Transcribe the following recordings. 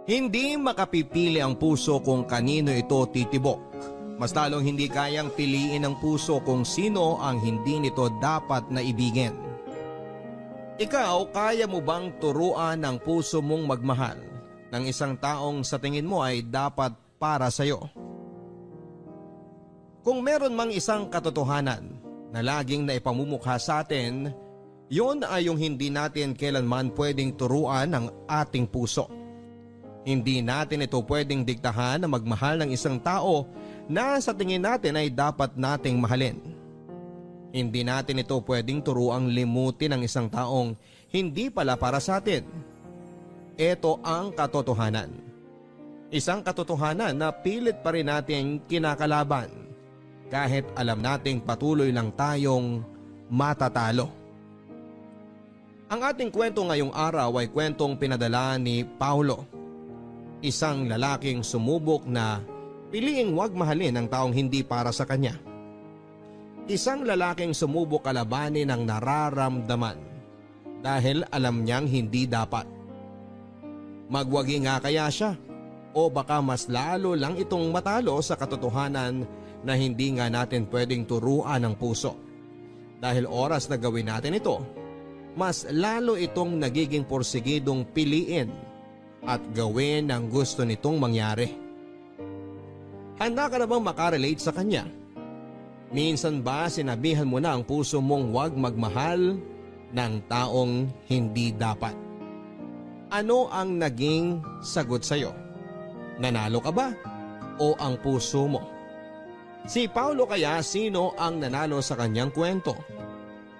Hindi makapipili ang puso kung kanino ito titibok. Mas lalong hindi kayang piliin ng puso kung sino ang hindi nito dapat na ibigin. Ikaw, kaya mo bang turuan ng puso mong magmahal ng isang taong sa tingin mo ay dapat para sa'yo? Kung meron mang isang katotohanan na laging naipamumukha sa atin, yon ay yung hindi natin kailanman pwedeng turuan ng ating puso. Hindi natin ito pwedeng diktahan na magmahal ng isang tao na sa tingin natin ay dapat nating mahalin. Hindi natin ito pwedeng turuang limutin ng isang taong hindi pala para sa atin. Ito ang katotohanan. Isang katotohanan na pilit pa rin nating kinakalaban kahit alam nating patuloy lang tayong matatalo. Ang ating kwento ngayong araw ay kwentong pinadala ni Paulo. Isang lalaking sumubok na piliing wag mahalin ang taong hindi para sa kanya. Isang lalaking sumubok kalabanin ang nararamdaman dahil alam niyang hindi dapat. Magwagi nga kaya siya o baka mas lalo lang itong matalo sa katotohanan na hindi nga natin pwedeng turuan ng puso. Dahil oras na gawin natin ito, mas lalo itong nagiging porsigidong piliin at gawin ang gusto nitong mangyari. Handa ka na bang makarelate sa kanya? Minsan ba sinabihan mo na ang puso mong huwag magmahal ng taong hindi dapat? Ano ang naging sagot sa'yo? Nanalo ka ba? O ang puso mo? Si Paulo kaya, sino ang nanalo sa kanyang kwento?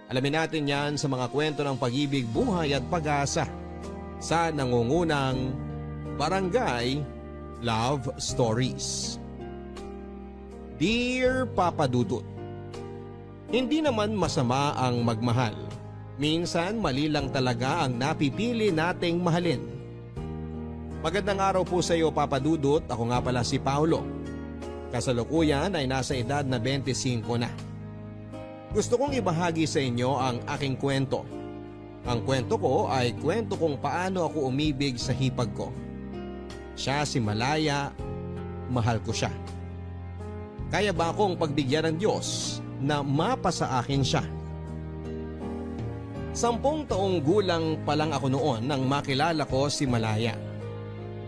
Alamin natin yan sa mga kwento ng pag-ibig, buhay at pag-asa sa nangungunang Barangay Love Stories. Dear Papa Dudut, hindi naman masama ang magmahal. Minsan mali lang talaga ang napipili nating mahalin. Magandang araw po sa iyo, Papa Dudut. Ako nga pala si Paulo. Kasalukuyan ay nasa edad na 25 na. Gusto kong ibahagi sa inyo ang aking kwento. Ang kwento ko ay kwento kung paano ako umibig sa hipag ko. Siya si Malaya, mahal ko siya. Kaya ba akong pagbigyan ng Diyos na mapasa akin siya? 10 taong gulang pa lang ako noon nang makilala ko si Malaya.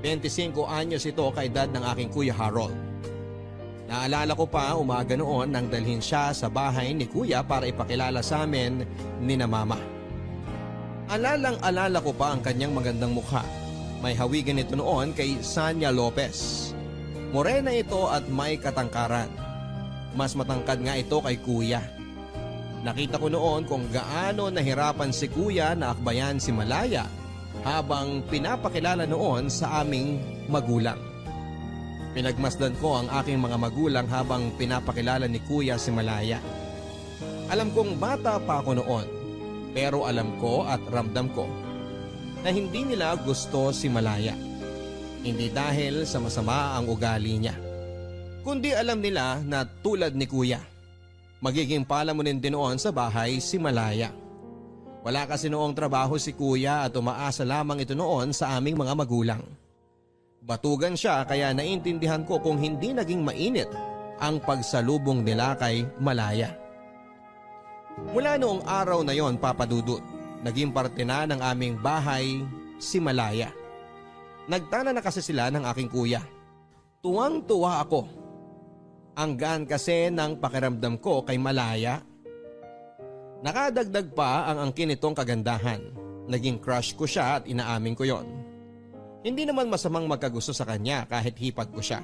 25 anyos ito kaedad ng aking Kuya Harold. Naalala ko pa umaga noon nang dalhin siya sa bahay ni Kuya para ipakilala sa amin ni na Mama. Alalang-alala ko pa ang kanyang magandang mukha. May hawigan ito noon kay Sanya Lopez. Morena ito at may katangkaran. Mas matangkad nga ito kay Kuya. Nakita ko noon kung gaano nahirapan si Kuya na akbayan si Malaya habang pinapakilala noon sa aming magulang. Pinagmasdan ko ang aking mga magulang habang pinapakilala ni Kuya si Malaya. Alam kong bata pa ako noon. Pero alam ko at ramdam ko na hindi nila gusto si Malaya. Hindi dahil sa masama ang ugali niya, kundi alam nila na tulad ni Kuya, magiging palamunin din noon sa bahay si Malaya. Wala kasi noong trabaho si Kuya at umaasa lamang ito noon sa aming mga magulang. Batugan siya kaya naintindihan ko kung hindi naging mainit ang pagsalubong nila kay Malaya. Mula noong araw na yon, Papa Dudut, naging parte na ng aming bahay si Malaya. Nagtana na kasi sila ng aking Kuya. Tuwang-tuwa ako. Ang gaan kasi ng pakiramdam ko kay Malaya. Nakadagdag pa ang angkin nitong kagandahan. Naging crush ko siya at inaamin ko yon. Hindi naman masamang magkagusto sa kanya kahit hipag ko siya.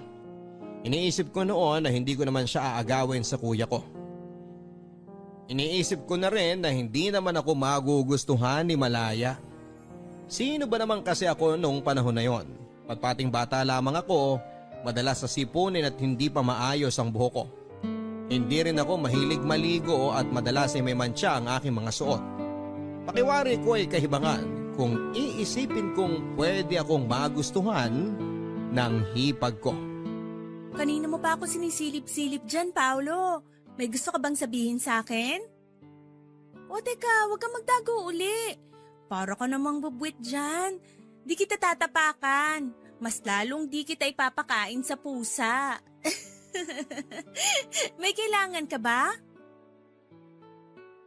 Iniisip ko noon na hindi ko naman siya aagawin sa kuya ko. Iniisip ko na rin na hindi naman ako magugustuhan ni Malaya. Sino ba naman kasi ako nung panahon na yon? Patpating bata lamang ako, madalas sa sipunin at hindi pa maayos ang buhok ko. Hindi rin ako mahilig maligo at madalas ay may mantsa ang aking mga suot. Pakiwari ko ay kahibangan kung iisipin kong pwede akong magustuhan ng hipag ko. Kanina mo pa ako sinisilip-silip dyan, Paolo. May gusto ka bang sabihin sa akin? O teka, huwag kang magtago uli. Para ka namang bubwit dyan. Di kita tatapakan. mas lalong di kita ipapakain sa pusa. May kailangan ka ba?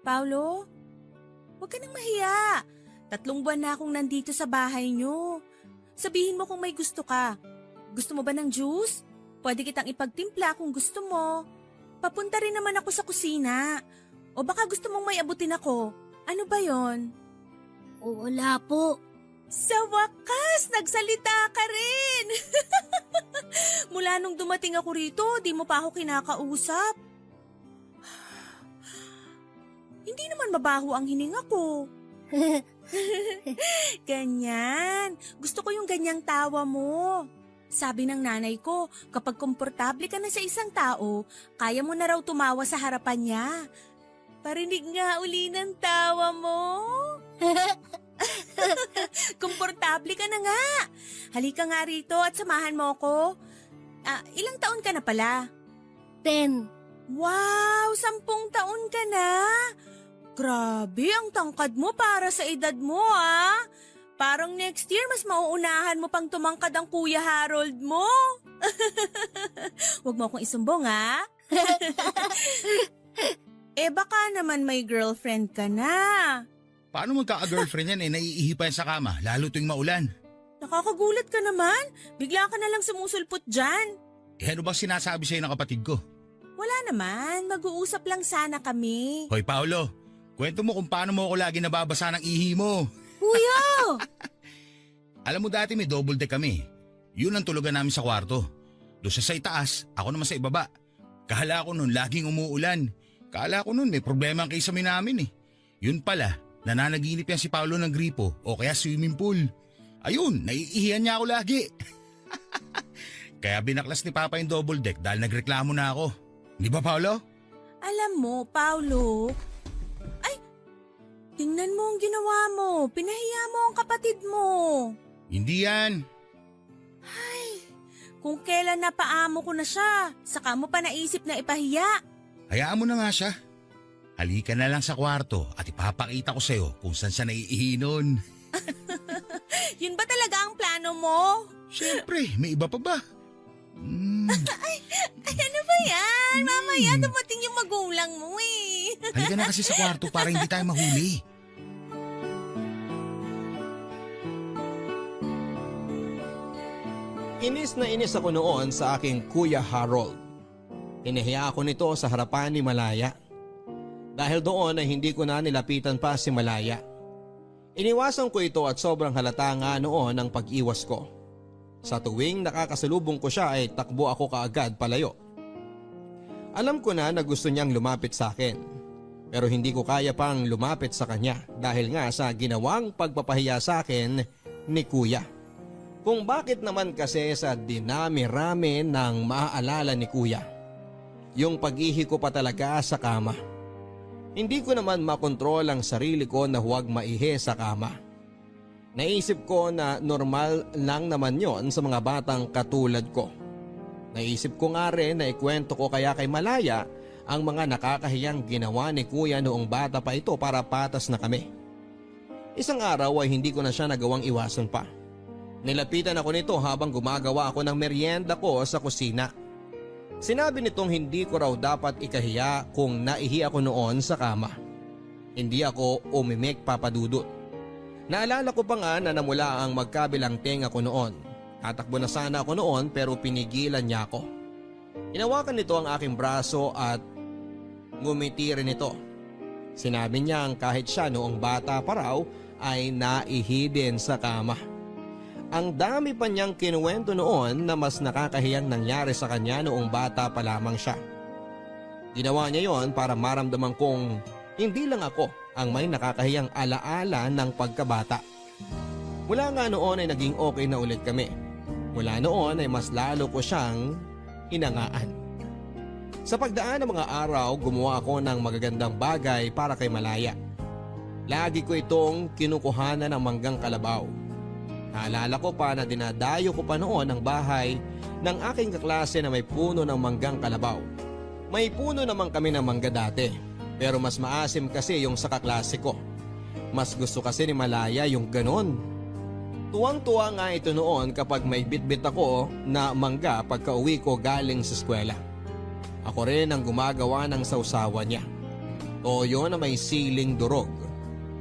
Paulo, huwag ka nang mahiya. 3 buwan na akong nandito sa bahay niyo. Sabihin mo kung may gusto ka. Gusto mo ba ng juice? Pwede kitang ipagtimpla kung gusto mo. Papunta rin naman ako sa kusina. O baka gusto mong may abutin ako. Ano ba yon? Wala po. Sa wakas, nagsalita ka rin! Mula nung dumating ako rito, di mo pa ako kinakausap. Hindi naman mabaho ang hininga ko. Ganyan. Gusto ko yung ganyang tawa mo. Sabi ng nanay ko, kapag komportable ka na sa isang tao, kaya mo na raw tumawa sa harapan niya. Parinig nga uli ng tawa mo. Komportable ka na nga. Halika nga rito at samahan mo ko. Ilang taon ka na pala? 10. Wow, 10 taon ka na. Grabe, ang tangkad mo para sa edad mo Parang next year mas mauunahan mo pang tumangkad ang Kuya Harold mo. Huwag mo akong isumbong baka naman may girlfriend ka na. Paano magkaka-girlfriend yan naiihi pa yan sa kama, lalo tuwing maulan? Nakakagulat ka naman. Bigla ka na lang sumusulpot dyan. Ano bang sinasabi sa'yo ng kapatid ko? Wala naman, mag-uusap lang sana kami. Hoy Paolo, kwento mo kung paano mo ako lagi nababasa ng ihi mo. Kuya! Alam mo dati may double deck kami. Yun ang tulugan namin sa kwarto. Doon sa itaas, ako naman sa ibaba. Kahala ko nun laging umuulan. Kahala ko nun may problema ang kisame namin Yun pala, nananaginip yan si Paolo ng gripo o kaya swimming pool. Ayun, naiihiyan niya ako lagi. Kaya binaklas ni Papa yung double deck dahil nagreklamo na ako. Di ba Paolo? Alam mo, Paulo, tingnan mo ang ginawa mo. Pinahiya mo ang kapatid mo. Hindi yan. Kung kailan napaamo ko na siya, saka mo pa naisip na ipahiya. Hayaan mo na nga siya. Halika na lang sa kwarto at ipapakita ko sa'yo kung saan siya naiihi nun. Yun ba talaga ang plano mo? Siyempre, may iba pa ba? Ay, ano ba yan? Mamaya dumating yung magulang mo Halika na kasi sa kwarto para hindi tayo mahuli. Inis na inis ako noon sa aking Kuya Harold. Hinihiya ako nito sa harapan ni Malaya. Dahil doon ay hindi ko na nilapitan pa si Malaya. Iniwasan ko ito at sobrang halata nga noon ang pag-iwas ko. Sa tuwing nakakasalubong ko siya ay takbo ako kaagad palayo. Alam ko na gusto niyang lumapit sa akin. Pero hindi ko kaya pang lumapit sa kanya dahil nga sa ginawang pagpapahiya sa akin ni Kuya. Kung bakit naman kasi sa dinami-rami ng maaalala ni Kuya. Yung pag-ihi ko pa talaga sa kama. Hindi ko naman makontrol ang sarili ko na huwag maihi sa kama. Naisip ko na normal lang naman yon sa mga batang katulad ko. Naisip ko nga rin na ikwento ko kaya kay Malaya ang mga nakakahiyang ginawa ni Kuya noong bata pa ito para patas na kami. Isang araw ay hindi ko na siya nagawang iwasan pa. Nilapitan ako nito habang gumagawa ako ng merienda ko sa kusina. Sinabi nitong hindi ko raw dapat ikahiya kung naihi ako noon sa kama. Hindi ako umimik papadudot. Naalala ko pa nga na namula ang magkabilang tenga ko noon. Tatakbo na sana ako noon pero pinigilan niya ako. Inawakan nito ang aking braso at ngumiti rin ito. Sinabi niya ang kahit siya noong bata pa raw ay naihi din sa kama. Ang dami pa niyang kinuwento noon na mas nakakahiyang nangyari sa kanya noong bata pa lamang siya. Ginawa niya yon para maramdaman kong hindi lang ako ang may nakakahiyang alaala ng pagkabata. Mula nga noon ay naging okay na ulit kami. Mula noon ay mas lalo ko siyang hinangaan. Sa pagdaan ng mga araw, gumawa ako ng magagandang bagay para kay Malaya. Lagi ko itong kinukuhanan ng manggang kalabaw. Naalala ko pa na dinadayo ko pa noon ang bahay ng aking kaklase na may puno ng manggang kalabaw. May puno naman kami ng mangga dati, pero mas maasim kasi yung sa kaklase ko. Mas gusto kasi ni Malaya yung ganon. Tuwang-tuwa nga ito noon kapag may bitbit ako na mangga pagka-uwi ko galing sa eskwela. Ako rin ang gumagawa ng sausawa niya. Toyo na may siling durog.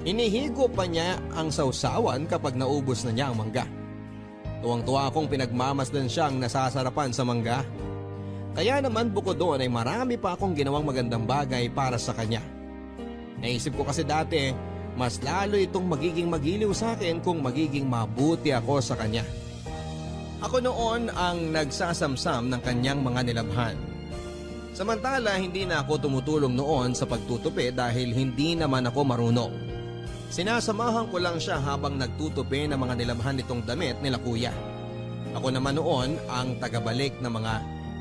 Inihigo pa niya ang sausawan kapag naubos na niya ang mangga. Tuwang-tuwa akong pinagmamasdan siyang nasasarapan sa mangga. Kaya naman bukod doon ay marami pa akong ginawang magandang bagay para sa kanya. Naisip ko kasi dati, mas lalo itong magiging magiliw sa akin kung magiging mabuti ako sa kanya. Ako noon ang nagsasamsam ng kanyang mga nilabhan. Samantala hindi na ako tumutulong noon sa pagtutupi dahil hindi naman ako marunong. Sinasamahan ko lang siya habang nagtutupi ng mga nilabhan nitong damit nila kuya. Ako naman noon ang tagabalik ng mga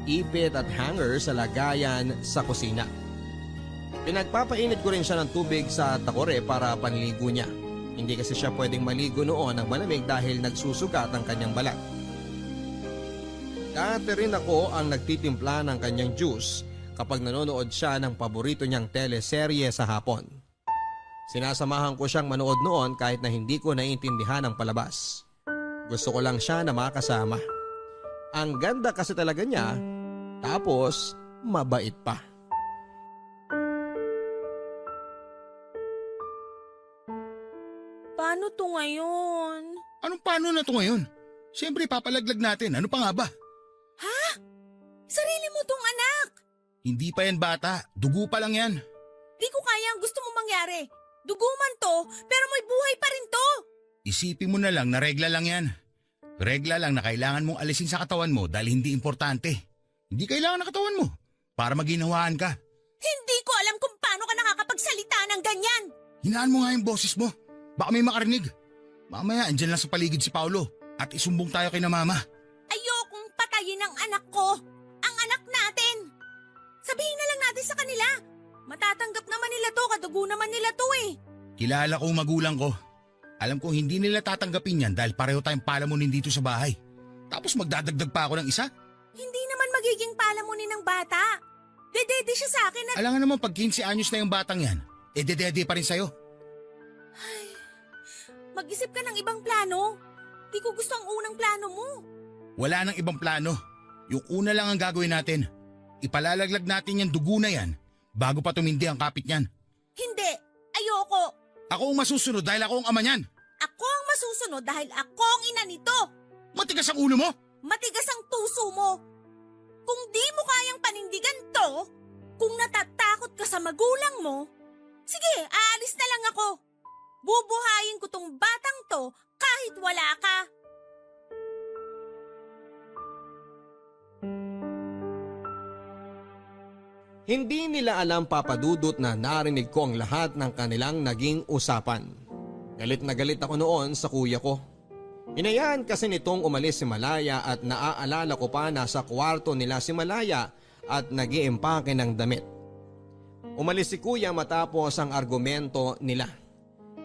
ipit at hanger sa lagayan sa kusina. Pinagpapainit ko rin siya ng tubig sa takore para panligo niya. Hindi kasi siya pwedeng maligo noon ng malamig dahil nagsusugat ang kanyang balat. Dati rin ako ang nagtitimpla ng kanyang juice kapag nanonood siya ng paborito niyang teleserye sa hapon. Sinasamahan ko siyang manood noon kahit na hindi ko naiintindihan ang palabas. Gusto ko lang siya na makasama. Ang ganda kasi talaga niya, tapos mabait pa. Paano to ngayon? Anong paano na to ngayon? Siyempre papalaglag natin, ano pa nga ba? Sarili mo tong anak! Hindi pa yan bata, dugo pa lang yan. Di ko kaya ang gusto mo mangyari. Dugo man to, pero may buhay pa rin to. Isipin mo na lang na regla lang yan. Regla lang na kailangan mong alisin sa katawan mo dahil hindi importante. Hindi kailangan ng katawan mo para maginhawaan ka. Hindi ko alam kung paano ka nakakapagsalita ng ganyan. Hinaan mo nga yung boses mo. Baka may makarinig. Mamaya andyan lang sa paligid si Paulo at isumbong tayo kay na mama. Ayokong patayin ang anak ko. Ang anak natin. Sabihin na lang natin sa kanila. Matatanggap naman nila to, kadugo naman nila to eh. Kilala ko ang magulang ko. Alam kong hindi nila tatanggapin yan dahil pareho tayong palamunin dito sa bahay. Tapos magdadagdag pa ako ng isa? Hindi naman magiging palamunin ng bata. Dedede siya sa akin at... Alam nga naman pag 15 anyos na yung batang yan, dedede pa rin sa'yo. Mag-isip ka ng ibang plano. Di ko gusto ang unang plano mo. Wala nang ibang plano. Yung una lang ang gagawin natin. Ipalalaglag natin yung dugo na yan bago pa tumindi ang kapit niyan. Hindi. Ayoko. Ako ang masusunod dahil ako ang ama niyan. Ako ang masusunod dahil ako ang ina nito. Matigas ang ulo mo? Matigas ang tuso mo. Kung di mo kayang panindigan to, kung natatakot ka sa magulang mo, sige, aalis na lang ako. Bubuhayin ko tong batang to kahit wala ka. Hindi nila alam papadudot na narinig ko ang lahat ng kanilang naging usapan. Galit na galit ako noon sa kuya ko. Hinayaan kasi nitong umalis si Malaya at naaalala ko pa na sa kwarto nila si Malaya at nag-iimpake ng damit. Umalis si kuya matapos ang argumento nila.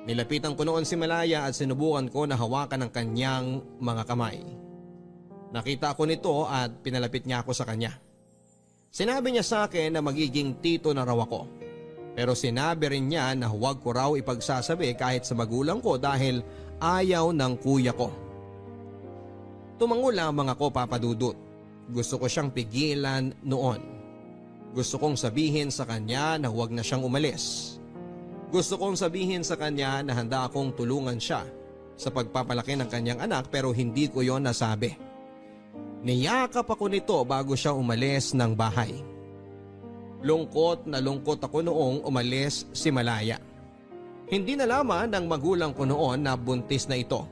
Nilapitan ko noon si Malaya at sinubukan ko na hawakan ang kanyang mga kamay. Nakita ko nito at pinalapit niya ako sa kanya. Sinabi niya sa akin na magiging tito na raw ako. Pero sinabi rin niya na huwag ko raw ipagsasabi kahit sa magulang ko dahil ayaw ng kuya ko. Tumango lamang ako papadudot. Gusto ko siyang pigilan noon. Gusto kong sabihin sa kanya na huwag na siyang umalis. Gusto kong sabihin sa kanya na handa akong tulungan siya sa pagpapalaki ng kanyang anak pero hindi ko yon nasabi. Niyakap ako nito bago siya umalis ng bahay. Lungkot na lungkot ako noong umalis si Malaya. Hindi nalaman ng magulang ko noon na buntis na ito.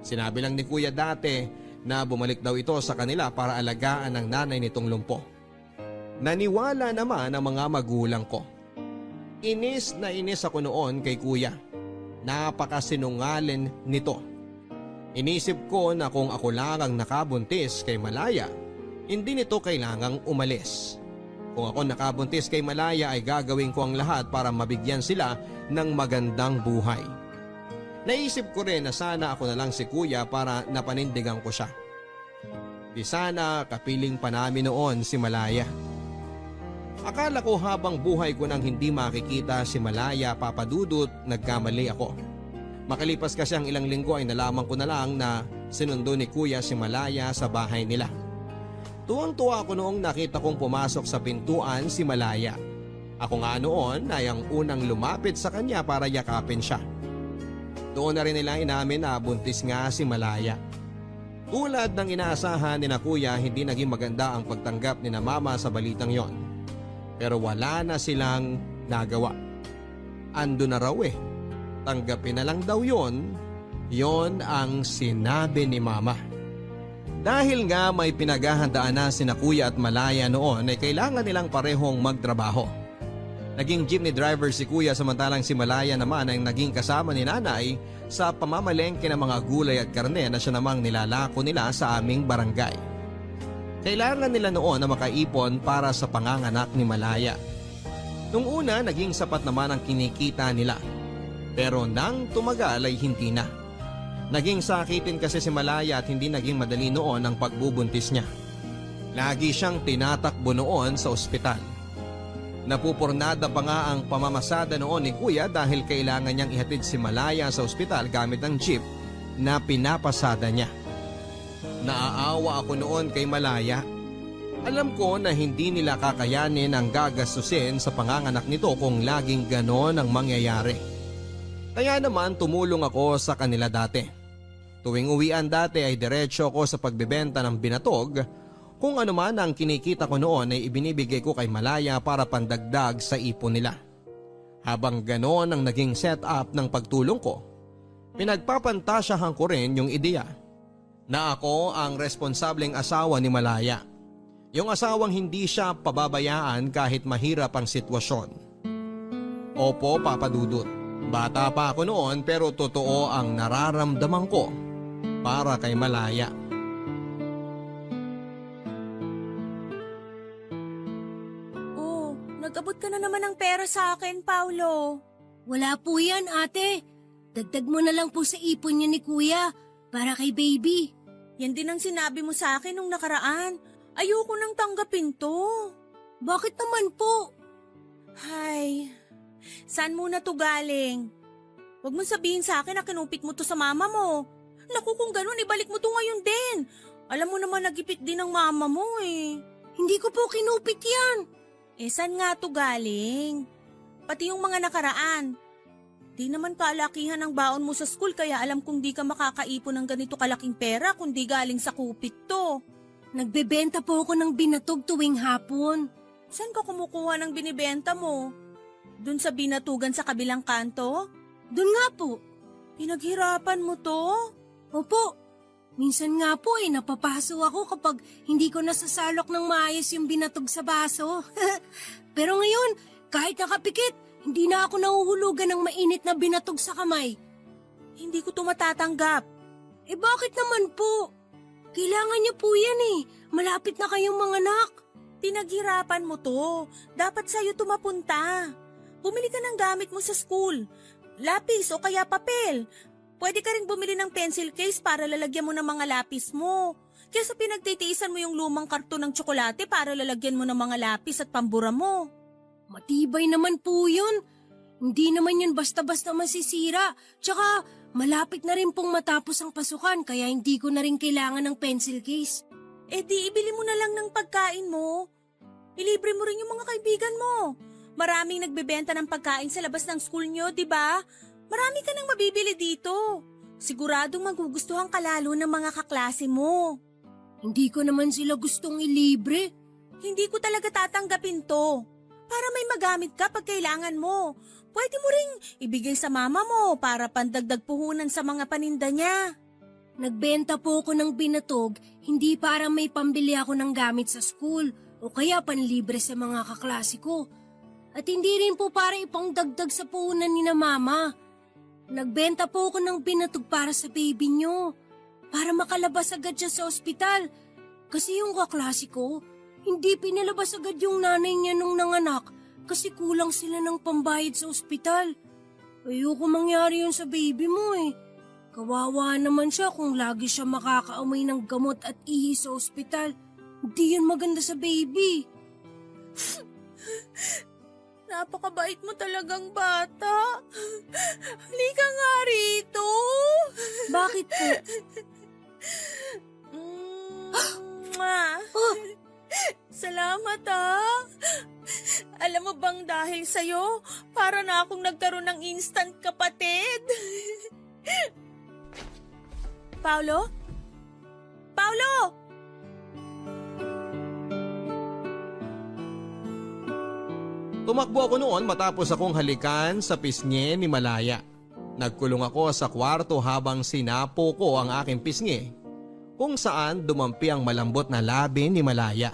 Sinabi lang ni kuya dati na bumalik daw ito sa kanila para alagaan ang nanay nitong lumpo. Naniwala naman ang mga magulang ko. Inis na inis ako noon kay kuya. Napakasinungaling nito. Inisip ko na kung ako lang ang nakabuntis kay Malaya, hindi nito kailangang umalis. Kung ako nakabuntis kay Malaya ay gagawin ko ang lahat para mabigyan sila ng magandang buhay. Naisip ko rin na sana ako na lang si kuya para napanindigan ko siya. Di sana kapiling pa namin noon si Malaya. Akala ko habang buhay ko nang hindi makikita si Malaya papadudot, nagkamali ako. Makalipas kasi ang ilang linggo ay nalaman ko na lang na sinundo ni Kuya si Malaya sa bahay nila. Tuwang-tuwa ako noong nakita kong pumasok sa pintuan si Malaya. Ako nga noon ay ang unang lumapit sa kanya para yakapin siya. Doon na rin nila inamin na buntis nga si Malaya. Tulad ng inaasahan ni na Kuya, hindi naging maganda ang pagtanggap ni na Mama sa balitang yon. Pero wala na silang nagawa. Ando na raw eh. Tanggapin na lang daw yon. Yon ang sinabi ni Mama. Dahil nga may pinaghahandaan na sina Kuya at Malaya noon ay kailangan nilang parehong magtrabaho. Naging jeepney driver si Kuya samantalang si Malaya naman ay naging kasama ni Nanay sa pamamalengke ng mga gulay at karne na siya namang nilalako nila sa aming barangay. Kailangan nila noon na makaipon para sa panganganak ni Malaya. Nung una naging sapat naman ang kinikita nila. Pero nang tumagal ay hindi na. Naging sakitin kasi si Malaya at hindi naging madali noon ang pagbubuntis niya. Lagi siyang tinatakbo noon sa ospital. Napupurnada pa nga ang pamamasada noon ni Kuya dahil kailangan niyang ihatid si Malaya sa ospital gamit ang jeep na pinapasada niya. Naaawa ako noon kay Malaya. Alam ko na hindi nila kakayanin ang gagastusin sa panganganak nito kung laging ganon ang mangyayari. Kaya naman tumulong ako sa kanila dati. Tuwing uwian dati ay diretso ako sa pagbebenta ng binatog. Kung ano man ang kinikita ko noon ay ibinibigay ko kay Malaya para pandagdag sa ipon nila. Habang ganon ang naging setup ng pagtulong ko, pinagpapantasyahan ko rin yung ideya na ako ang responsableng asawa ni Malaya. Yung asawang hindi siya pababayaan kahit mahirap ang sitwasyon. Opo, Papa Dudut. Bata pa ako noon pero totoo ang nararamdaman ko para kay Malaya. Oh, nag-abot ka na naman ng pera sa akin, Paulo. Wala po yan, ate. Dagdag mo na lang po sa ipon niya ni Kuya para kay baby. Yan din ang sinabi mo sa akin nung nakaraan. Ayoko nang tanggapin to. Bakit naman po? Hay, saan muna to galing? Huwag mo sabihin sa akin na kinupit mo to sa mama mo. Naku, kung ganun, ibalik mo to ngayon din. Alam mo naman nagipit din ng mama mo eh. Hindi ko po kinupit yan. Eh, saan nga to galing? Pati yung mga nakaraan. Di naman kalakihan ang baon mo sa school kaya alam kong di ka makakaipon ng ganito kalaking pera kung di galing sa kupit to. Nagbebenta po ako ng binatog tuwing hapon. Saan ka kumukuha ng binibenta mo? Dun sa binatugan sa kabilang kanto? Doon nga po. Pinaghirapan mo to? Opo. Minsan nga po napapaso ako kapag hindi ko nasasalok ng maayos yung binatog sa baso. Pero ngayon, kahit nakapikit, hindi na ako nahuhulugan ng mainit na binatog sa kamay. Hindi ko to matatanggap. Eh bakit naman po? Kailangan niyo po yan Malapit na kayong manganak. Pinaghirapan mo to. Dapat sa'yo to mapunta. Bumili ka ng gamit mo sa school. Lapis o kaya papel. Pwede ka rin bumili ng pencil case para lalagyan mo ng mga lapis mo. Kesa pinagtitiisan mo yung lumang karton ng tsokolate para lalagyan mo ng mga lapis at pambura mo. Matibay naman po yun. Hindi naman yun basta-basta masisira. Tsaka malapit na rin pong matapos ang pasukan kaya hindi ko na rin kailangan ng pencil case. Eh di ibili mo na lang ng pagkain mo. Ilibre mo rin yung mga kaibigan mo. Maraming nagbebenta ng pagkain sa labas ng school nyo, di ba? Marami ka nang mabibili dito. Siguradong magugustuhan ka lalo ng mga kaklase mo. Hindi ko naman sila gustong ilibre. Hindi ko talaga tatanggapin to. Para may magamit ka pag kailangan mo. Pwede mo ring ibigay sa mama mo para pandagdag puhunan sa mga paninda niya. Nagbenta po ako ng binatog, hindi para may pambili ako ng gamit sa school o kaya panlibre sa mga kaklase ko. At hindi rin po para ipangdagdag sa puhunan ni na mama. Nagbenta po ako ng binatog para sa baby nyo. Para makalabas agad siya sa ospital. Kasi yung kaklase ko, hindi pinalabas agad yung nanay niya nung nanganak kasi kulang sila ng pambayad sa ospital. Ayoko mangyari yun sa baby mo Kawawa naman siya kung lagi siya makakaamoy ng gamot at ihi sa ospital. Hindi yun maganda sa baby. Napakabait mo talagang bata. Halika nga rito. Bakit po? Mwah. Salamat ah. Alam mo bang dahil sa'yo, para na akong nagkaroon ng instant kapatid. Paulo? Paulo! Tumakbo ako noon matapos akong halikan sa pisngi ni Malaya. Nagkulong ako sa kwarto habang sinapo ko ang aking pisngi, kung saan dumampi ang malambot na labi ni Malaya.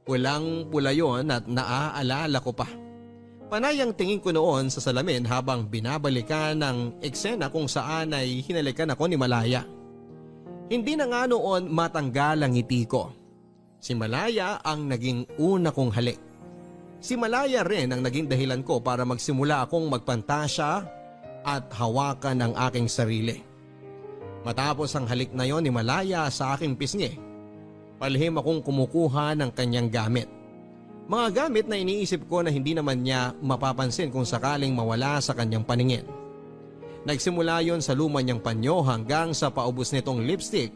Pulang-pula yon at naaalala ko pa. Panay ang tingin ko noon sa salamin habang binabalikan ng eksena kung saan ay hinalikan ako ni Malaya. Hindi na nga noon matanggal ang ngiti ko. Si Malaya ang naging una kong halik. Si Malaya rin ang naging dahilan ko para magsimula akong magpantasya at hawakan ang aking sarili. Matapos ang halik na yon ni Malaya sa aking pisngi, palihim akong kumukuha ng kanyang gamit. Mga gamit na iniisip ko na hindi naman niya mapapansin kung sakaling mawala sa kanyang paningin. Nagsimula yon sa luma niyang panyo hanggang sa paubos nitong lipstick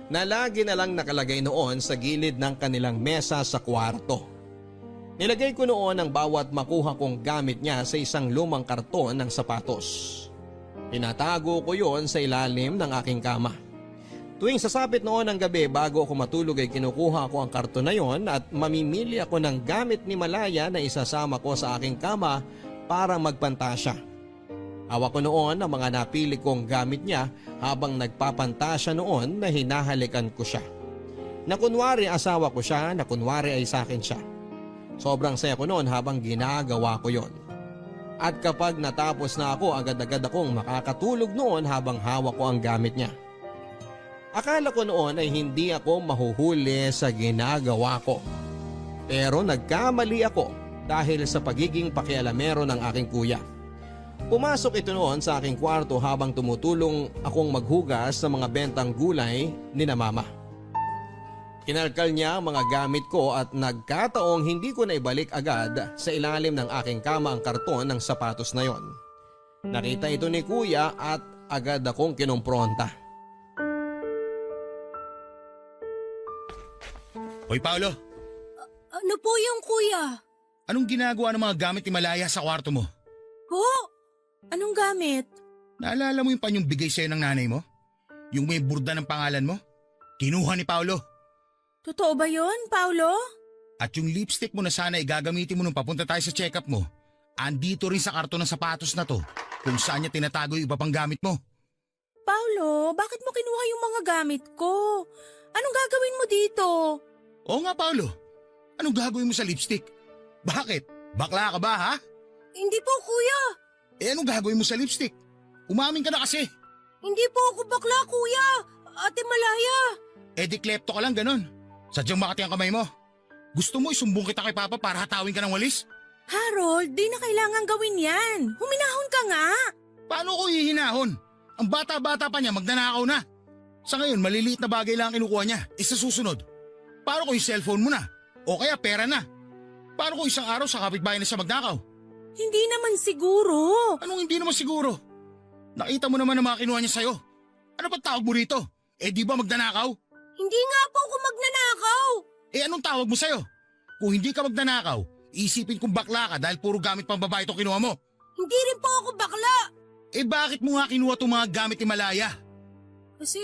na lagi na lang nakalagay noon sa gilid ng kanilang mesa sa kwarto. Nilagay ko noon ang bawat makuha kong gamit niya sa isang lumang karton ng sapatos. Tinatago ko yon sa ilalim ng aking kama. Tuwing sasapit noon ng gabi bago ako matulog ay kinukuha ko ang karton na yon at mamimili ako ng gamit ni Malaya na isasama ko sa aking kama para magpantasya. Hawak ko noon ang mga napili kong gamit niya habang nagpapantasya noon na hinahalikan ko siya. Na kunwari asawa ko siya, na kunwari ay sa akin siya. Sobrang saya ko noon habang ginagawa ko yon. At kapag natapos na ako, agad-agad akong makakatulog noon habang hawak ko ang gamit niya. Akala ko noon ay hindi ako mahuhuli sa ginagawa ko. Pero nagkamali ako dahil sa pagiging pakialamero ng aking kuya. Pumasok ito noon sa aking kwarto habang tumutulong akong maghugas sa mga bentang gulay ni na mama. Kinalkal niya ang mga gamit ko at nagkataong hindi ko na ibalik agad sa ilalim ng aking kama ang karton ng sapatos na yon. Nakita ito ni kuya at agad akong kinumpronta. Hoy Paolo, Ano po yung kuya? anong ginagawa ng mga gamit ni Malaya sa kwarto mo? Po? Anong gamit? Naalala mo yung panyong bigay sa'yo ng nanay mo? Yung may burda ng pangalan mo? Kinuha ni Paolo. Totoo ba yon, Paulo? At yung lipstick mo na sana ay gagamitin mo nung papunta tayo sa check-up mo, andito rin sa karton ng sapatos na to kung saan niya tinatago yung iba pang gamit mo. Paulo, bakit mo kinuha yung mga gamit ko? Anong gagawin mo dito? Oo nga Paolo, anong gagawin mo sa lipstick? Bakit? Bakla ka ba ha? Hindi po kuya. Anong gagawin mo sa lipstick? Umamin ka na kasi. Hindi po ako bakla kuya. Ate Malaya. Di klepto ka lang ganon. Sadyang makati ang kamay mo. Gusto mo isumbong kita kay Papa para hatawin ka ng walis? Harold, di na kailangan gawin yan. Huminahon ka nga. Paano ko hihinahon? Ang bata-bata pa niya magnanakaw na. Sa ngayon, maliliit na bagay lang ang kinukuha niya. Sa susunod, paano kung yung cellphone mo na? O kaya pera na? Paano kung isang araw sa kapitbahay na siya magnakaw? Hindi naman siguro. Anong hindi naman siguro? Nakita mo naman ang mga kinuha niya sa'yo. Ano pa tawag mo rito? Di ba magnanakaw? Hindi nga po ako magnanakaw. Anong tawag mo sa'yo? Kung hindi ka magnanakaw, isipin kong bakla ka dahil puro gamit pang babae itong kinuha mo. Hindi rin po ako bakla. Bakit mo nga kinuha itong mga gamit ni Malaya? Kasi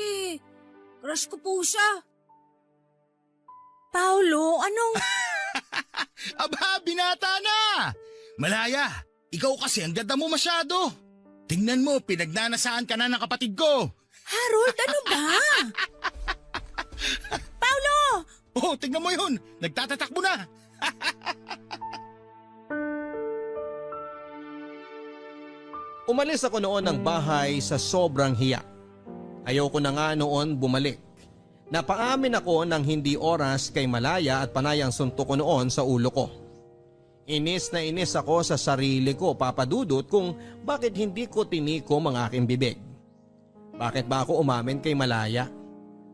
crush ko po siya. Paulo, anong... Aba, binata na! Malaya, ikaw kasi ang ganda mo masyado. Tingnan mo, pinagnanasaan ka na ng kapatid ko. Harold, ano ba? Paulo! Oh, tingnan mo yun. Nagtatatakbo na. Umalis ako noon ng bahay sa sobrang hiya. Ayoko na nga noon bumalik. Napaamin ako ng hindi oras kay Malaya at panayang suntok ko noon sa ulo ko. Inis na inis ako sa sarili ko, papadudot, kung bakit hindi ko tinikom ang aking bibig. Bakit ba ako umamin kay Malaya?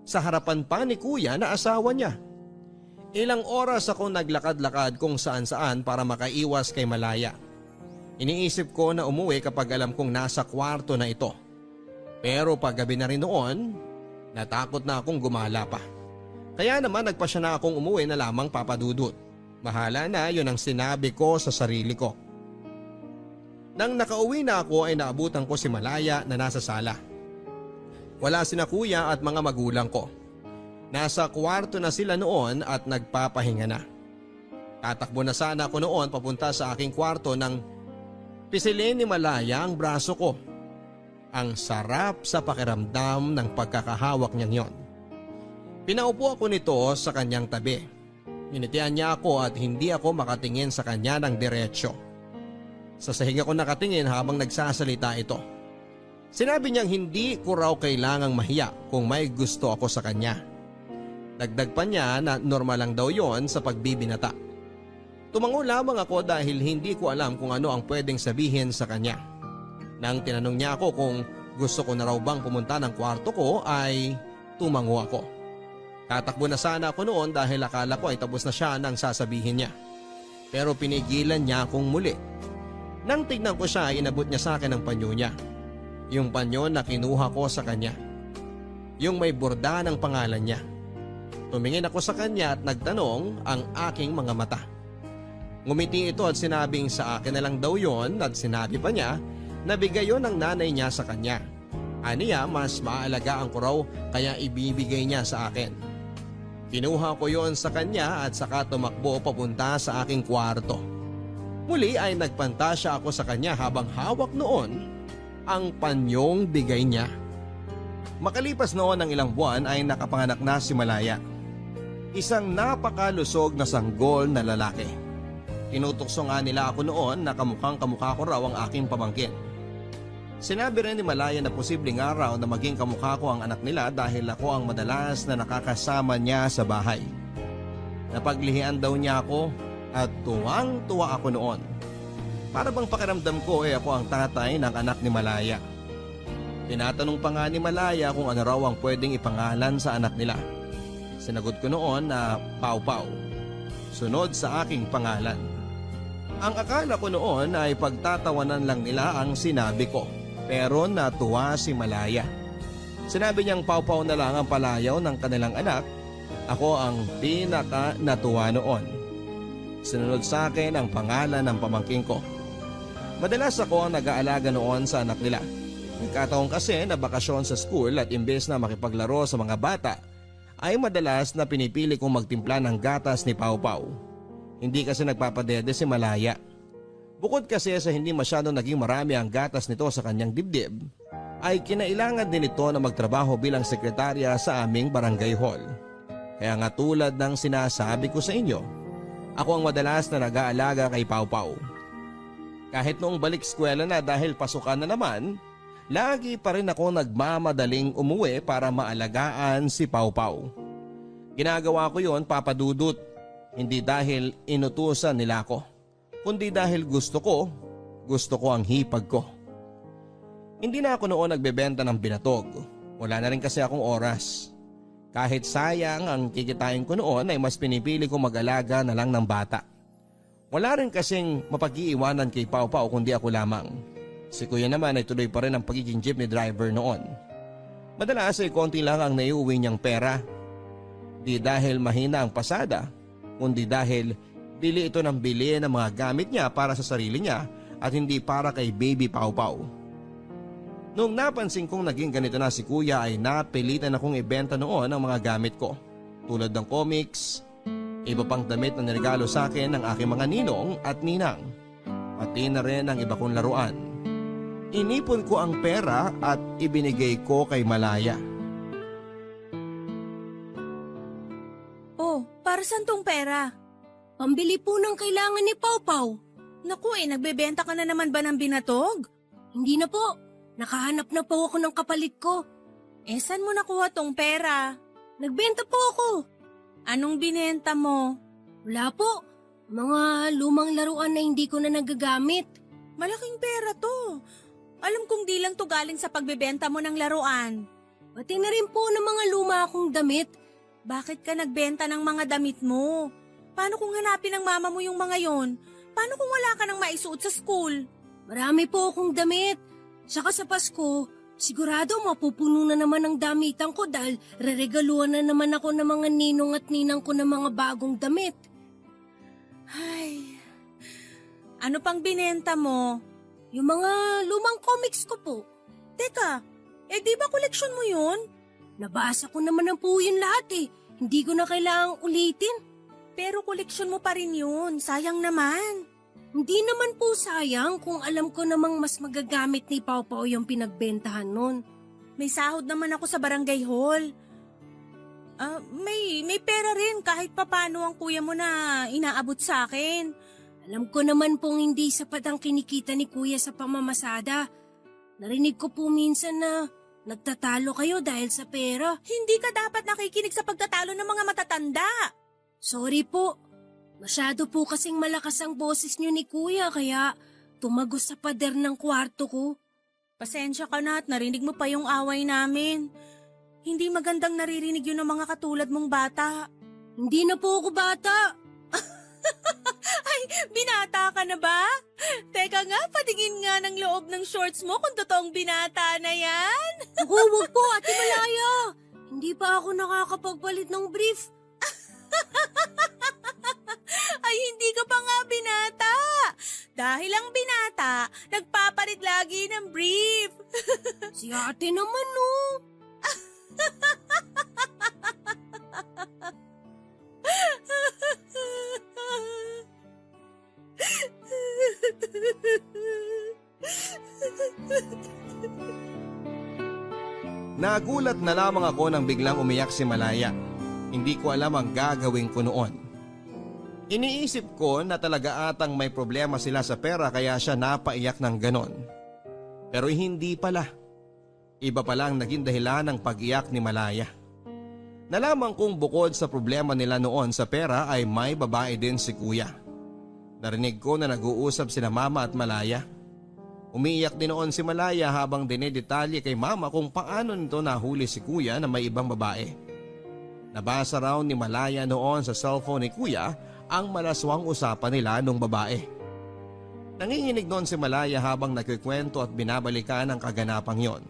Sa harapan pa ni kuya na asawa niya. Ilang oras ako naglakad-lakad kung saan-saan para makaiwas kay Malaya. Iniisip ko na umuwi kapag alam kong nasa kwarto na ito. Pero paggabi na rin noon, natakot na akong gumala pa. Kaya naman nagpasya na akong umuwi na lamang papadudot. Bahala na, yun ang sinabi ko sa sarili ko. Nang nakauwi na ako ay naabutan ko si Malaya na nasa sala. Wala sina kuya at mga magulang ko. Nasa kwarto na sila noon at nagpapahinga na. Tatakbo na sana ako noon papunta sa aking kwarto nang pisilin ni Malaya ang braso ko. Ang sarap sa pakiramdam ng pagkakahawak niyang yon. Pinaupo ako nito sa kanyang tabi. Ninitian niya ako at hindi ako makatingin sa kanya ng diretsyo. Sa sahig ako nakatingin habang nagsasalita ito. Sinabi niyang hindi ko raw kailangang mahiya kung may gusto ako sa kanya. Dagdag pa niya na normal lang daw yon sa pagbibinata. Tumango lamang ako dahil hindi ko alam kung ano ang pwedeng sabihin sa kanya. Nang tinanong niya ako kung gusto ko na raw bang pumunta ng kwarto ko ay tumango ako. Tatakbo na sana ako noon dahil akala ko ay tapos na siya nang sasabihin niya. Pero pinigilan niya akong muli. Nang tignan ko siya ay inabot niya sa akin ang panyo niya. Yung panyo na kinuha ko sa kanya. Yung may borda ng pangalan niya. Tumingin ako sa kanya at nagtanong ang aking mga mata. Ngumiti ito at sinabing sa akin na lang daw yon at sinabi pa niya na bigay yon ng nanay niya sa kanya. Aniya mas maaalagaan ko raw kaya ibibigay niya sa akin. Kinuha ko yon sa kanya at saka tumakbo papunta sa aking kwarto. Muli ay nagpantasya ako sa kanya habang hawak noon ang panyong bigay niya. Makalipas noon ng ilang buwan ay nakapanganak na si Malaya. Isang napakalusog na sanggol na lalaki. Tinutukso nga nila ako noon na kamukhang kamukha ko raw ang aking pamangkin. Sinabi rin ni Malaya na posibleng araw na maging kamukha ko ang anak nila dahil ako ang madalas na nakakasama niya sa bahay. Napaglihian daw niya ako at tuwang-tuwa ako noon. Para bang pakiramdam ko ay ako ang tatay ng anak ni Malaya. Tinatanong pa nga ni Malaya kung ano raw ang pwedeng ipangalan sa anak nila. Sinagot ko noon na Pau Pau, sunod sa aking pangalan. Ang akala ko noon ay pagtatawanan lang nila ang sinabi ko, pero natuwa si Malaya. Sinabi niyang Pau Pau na lang ang palayaw ng kanilang anak. Ako ang pinaka natuwa noon. Sinunod sa akin ang pangalan ng pamangking ko. Madalas ako ang nag-aalaga noon sa anak nila. Nagkataon kasi na bakasyon sa school at imbes na makipaglaro sa mga bata, ay madalas na pinipili kong magtimpla ng gatas ni Pau Pau. Hindi kasi nagpapadede si Malaya. Bukod kasi sa hindi masyadong naging marami ang gatas nito sa kanyang dibdib, ay kinailangan din ito na magtrabaho bilang sekretarya sa aming barangay hall. Kaya nga tulad ng sinasabi ko sa inyo, ako ang madalas na nag-aalaga kay Pau Pau. Kahit noong balik eskwela na dahil pasukan na naman, lagi pa rin ako nagmamadaling umuwi para maalagaan si Pau Pau. Ginagawa ko yon papadudot, hindi dahil inutusan nila ako, kundi dahil gusto ko ang hipag ko. Hindi na ako noon nagbebenta ng binatog, wala na rin kasi akong oras. Kahit sayang ang kikitain ko noon ay mas pinipili ko mag-alaga na lang ng bata. Wala rin kasing mapag-iiwanan kay Pau Pau kundi ako lamang. Si kuya naman ay tuloy pa rin ang pagiging jeepney driver noon. Madalas ay konti lang ang naiuwi niyang pera. Di dahil mahina ang pasada, kundi dahil bili ito ng bili ng mga gamit niya para sa sarili niya at hindi para kay baby Pau Pau. Noong napansin kong naging ganito na si kuya ay napilitan akong ibenta noon ang mga gamit ko. Tulad ng comics, iba pang damit na niregalo sa akin ng aking mga ninong at ninang. Pati na rin ang iba kong laruan. Inipon ko ang pera at ibinigay ko kay Malaya. Oh, para saan tong pera? Pambili po ng kailangan ni Pau Pau. Naku nagbebenta ka na naman ba ng binatog? Hindi na po. Nakahanap na po ako ng kapalit ko. Saan mo nakuha tong pera? Nagbenta po ako. Anong binenta mo? Wala po. Mga lumang laruan na hindi ko na nagagamit. Malaking pera to. Alam kong di lang to galing sa pagbebenta mo ng laruan. Pati na rin po ng mga luma akong damit. Bakit ka nagbenta ng mga damit mo? Paano kung hanapin ng mama mo yung mga yon? Paano kung wala ka nang maisuot sa school? Marami po akong damit. Saka sa Pasko, sigurado mapupuno na naman ang damitan ko dahil reregaluhan na naman ako ng mga ninong at ninang ko ng mga bagong damit. Ay, ano pang binenta mo? Yung mga lumang comics ko po. Teka, di ba koleksyon mo yun? Nabasa ko naman na po yun lahat eh. Hindi ko na kailangang ulitin. Pero koleksyon mo pa rin yun, sayang naman. Hindi naman po sayang kung alam ko namang mas magagamit ni Pau Pau yung pinagbentahan nun. May sahod naman ako sa barangay hall. May pera rin kahit papano ang kuya mo na inaabot sa akin. Alam ko naman pong hindi sapat ang kinikita ni kuya sa pamamasada. Narinig ko po minsan na nagtatalo kayo dahil sa pera. Hindi ka dapat nakikinig sa pagtatalo ng mga matatanda. Sorry po. Masyado po kasing malakas ang boses niyo ni kuya kaya tumagos sa pader ng kwarto ko. Pasensya ka na at narinig mo pa yung away namin. Hindi magandang naririnig yun ng mga katulad mong bata. Hindi na po ako bata. Ay, binata ka na ba? Teka nga, patingin nga ng loob ng shorts mo kung totoong binata na yan. Wag po, Ate Malaya. Hindi pa ako nakakapagpalit ng brief. Ay, hindi ka pa nga binata. Dahil ang binata, nagpapalit lagi ng brief. Si ate naman, no. Nagulat na lamang ako nang biglang umiyak si Malaya. Hindi ko alam ang gagawin ko noon. Iniisip ko na talaga atang may problema sila sa pera kaya siya napaiyak ng ganon. Pero hindi pala. Iba palang naging dahilan ng pag-iyak ni Malaya. Nalaman kong bukod sa problema nila noon sa pera ay may babae din si kuya. Narinig ko na nag-uusap sina mama at Malaya. Umiiyak din noon si Malaya habang dinedetalye kay mama kung paano nito nahuli si kuya na may ibang babae. Nabasa raw ni Malaya noon sa cellphone ni kuya ang malaswang usapan nila nung babae. Nanginginig noon si Malaya habang nagkikwento at binabalikan ang kaganapang yon.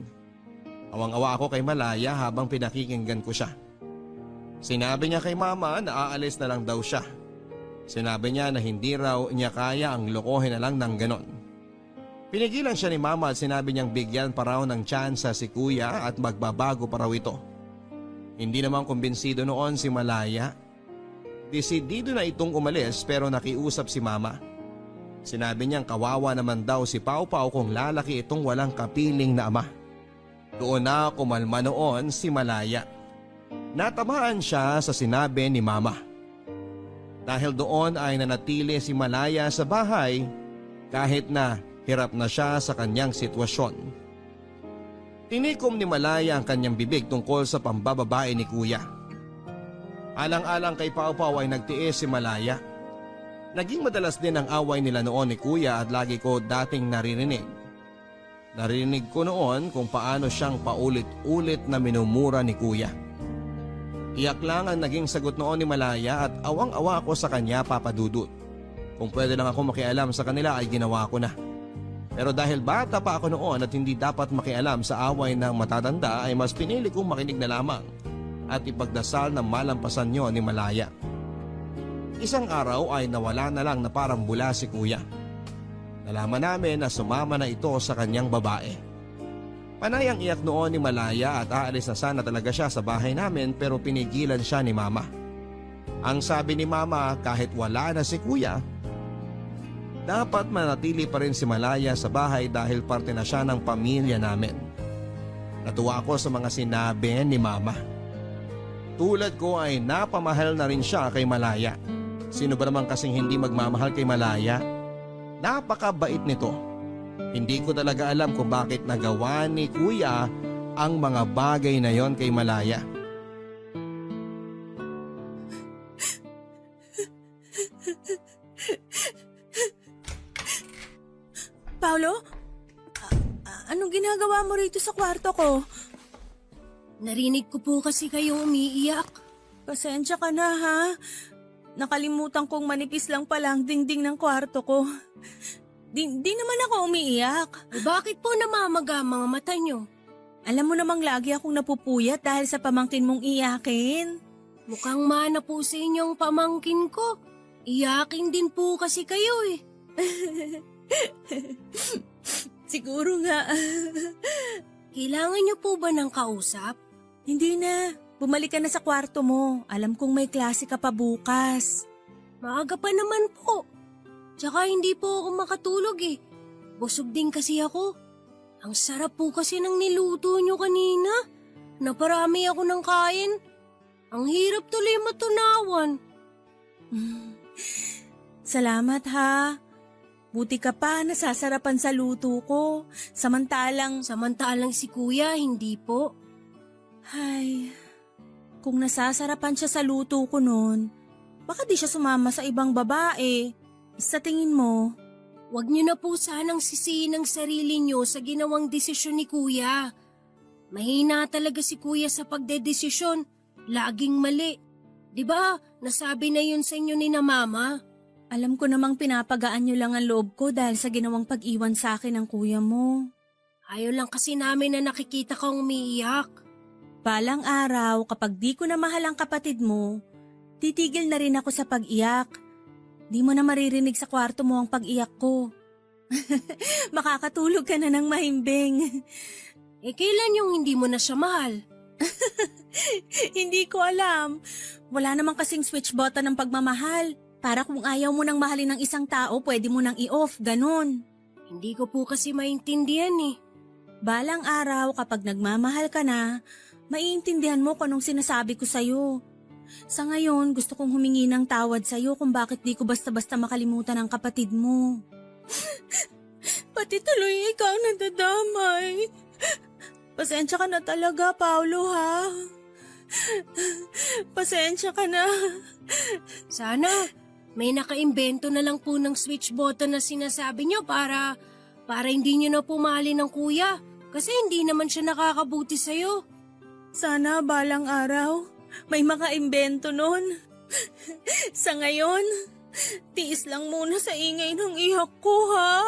Awang-awa ako kay Malaya habang pinakikinggan ko siya. Sinabi niya kay mama na aalis na lang daw siya. Sinabi niya na hindi raw niya kaya ang lokohin na lang ng ganon. Pinigilan siya ni mama at sinabi niyang bigyan pa raw ng tsansa si kuya at magbabago pa raw ito. Hindi naman kumbinsido noon si Malaya. Desidido na itong umalis pero nakiusap si mama. Sinabi niyang kawawa naman daw si Pau Pau kung lalaki itong walang kapiling na ama. Doon na kumalma noon si Malaya. Natamaan siya sa sinabi ni mama. Dahil doon ay nanatili si Malaya sa bahay kahit na hirap na siya sa kanyang sitwasyon. Tinikom ni Malaya ang kanyang bibig tungkol sa pambababae ni kuya. Alang-alang kay Pau Pau ay nagtiis si Malaya. Naging madalas din ang away nila noon ni kuya at lagi ko dating naririnig. Narinig ko noon kung paano siyang paulit-ulit na minumura ni kuya. Iyak lang ang naging sagot noon ni Malaya at awang-awa ako sa kanya, Papa Dudut. Kung pwede lang ako makialam sa kanila ay ginawa ko na. Pero dahil bata pa ako noon at hindi dapat makialam sa away ng matatanda ay mas pinili kong makinig na lamang at ipagdasal na malampasan niyo ni Malaya. Isang araw ay nawala na lang na parang bula si kuya. Nalaman namin na sumama na ito sa kanyang babae. Panay ang iyak noon ni Malaya at aalis na sana talaga siya sa bahay namin pero pinigilan siya ni mama. Ang sabi ni mama kahit wala na si kuya, dapat manatili pa rin si Malaya sa bahay dahil parte na siya ng pamilya namin. Natuwa ako sa mga sinabi ni mama. Tulad ko ay napamahal na rin siya kay Malaya. Sino ba naman kasing hindi magmamahal kay Malaya? Napakabait nito. Hindi ko talaga alam kung bakit nagawa ni kuya ang mga bagay na yon kay Malaya. Paolo? Anong ginagawa mo rito sa kwarto ko? Narinig ko po kasi kayong umiiyak. Pasensya ka na ha. Nakalimutan kong manipis lang pala ang dingding ng kwarto ko. Di naman ako umiiyak. Bakit po namamaga ang mga mata nyo? Alam mo namang lagi akong napupuyat dahil sa pamangkin mong iyakin. Mukhang mana po sa inyong pamangkin ko. Iyakin din po kasi kayo eh. Siguro nga. Kailangan niyo po ba ng kausap? Hindi na. Bumalik ka na sa kwarto mo. Alam kong may klase ka pa bukas. Maaga pa naman po. Tsaka hindi po ako makatulog eh. Busog din kasi ako. Ang sarap po kasi ng niluto nyo kanina. Naparami ako ng kain. Ang hirap tuloy matunawan. Salamat ha. Buti ka pa nasasarapan sa luto ko. Samantalang Si kuya, hindi po. Ay, kung nasasarapan siya sa luto ko noon, baka di siya sumama sa ibang babae. Sa tingin mo, Huwag niyo na po sanang sisihin ang sarili niyo sa ginawang desisyon ni kuya. Mahina talaga si kuya sa pagdedesisyon. Laging mali. 'Di ba? Nasabi na yun sa inyo ni na mama. alam ko namang pinapagaan niyo lang ang loob ko dahil sa ginawang pag-iwan sa akin ng kuya mo. Ayaw lang kasi namin na nakikita kang umiiyak. Balang araw, kapag di ko na mahal ang kapatid mo, titigil na rin ako sa pag-iyak. Di mo na maririnig sa kwarto mo ang pag-iyak ko. Makakatulog ka na ng mahimbing. Eh kailan yung hindi mo na siya mahal? Hindi ko alam. Wala namang kasing switch button ng pagmamahal. Para kung ayaw mo nang mahalin ng isang tao, pwede mo nang i-off, ganun. Hindi ko po kasi maintindihan eh. Balang araw, kapag nagmamahal ka na, maiintindihan mo kung anong sinasabi ko sa'yo. Sa ngayon, gusto kong humingi ng tawad sa'yo kung bakit di ko basta-basta makalimutan ang kapatid mo. Pati tuloy ikaw nadadamay. Pasensya ka na talaga, Paolo, ha? Pasensya ka na. Sana may nakaimbento na lang po ng switch button na sinasabi niyo para hindi niyo na pumalin ng kuya. Kasi hindi naman siya nakakabuti sa'yo. Sana balang araw, may makaimbento nun. Sa ngayon, tiis lang muna sa ingay ng iyak ko, ha?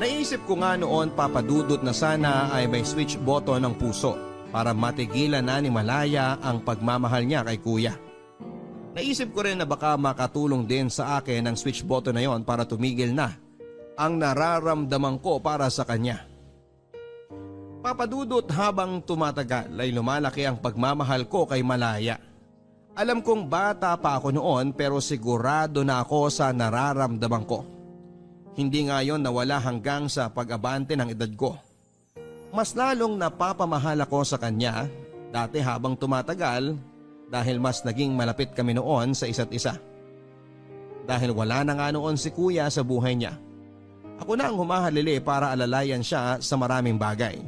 Naisip ko nga noon, Papa Dudut, na sana ay may switch button ng puso para matigilan na ni Malaya ang pagmamahal niya kay kuya. Naisip ko rin na baka makatulong din sa akin ang switch button na yon para tumigil na ang nararamdaman ko para sa kanya. Papa Dudut, habang tumatagal ay lumalaki ang pagmamahal ko kay Malaya. Alam kong bata pa ako noon pero sigurado na ako sa nararamdaman ko. Hindi nga yon nawala hanggang sa pag-abante ng edad ko. Mas lalong napapamahal ako sa kanya dati habang tumatagal dahil mas naging malapit kami noon sa isa't isa. Dahil wala na nga noon si kuya sa buhay niya, ako na ang humahalili para alalayan siya sa maraming bagay.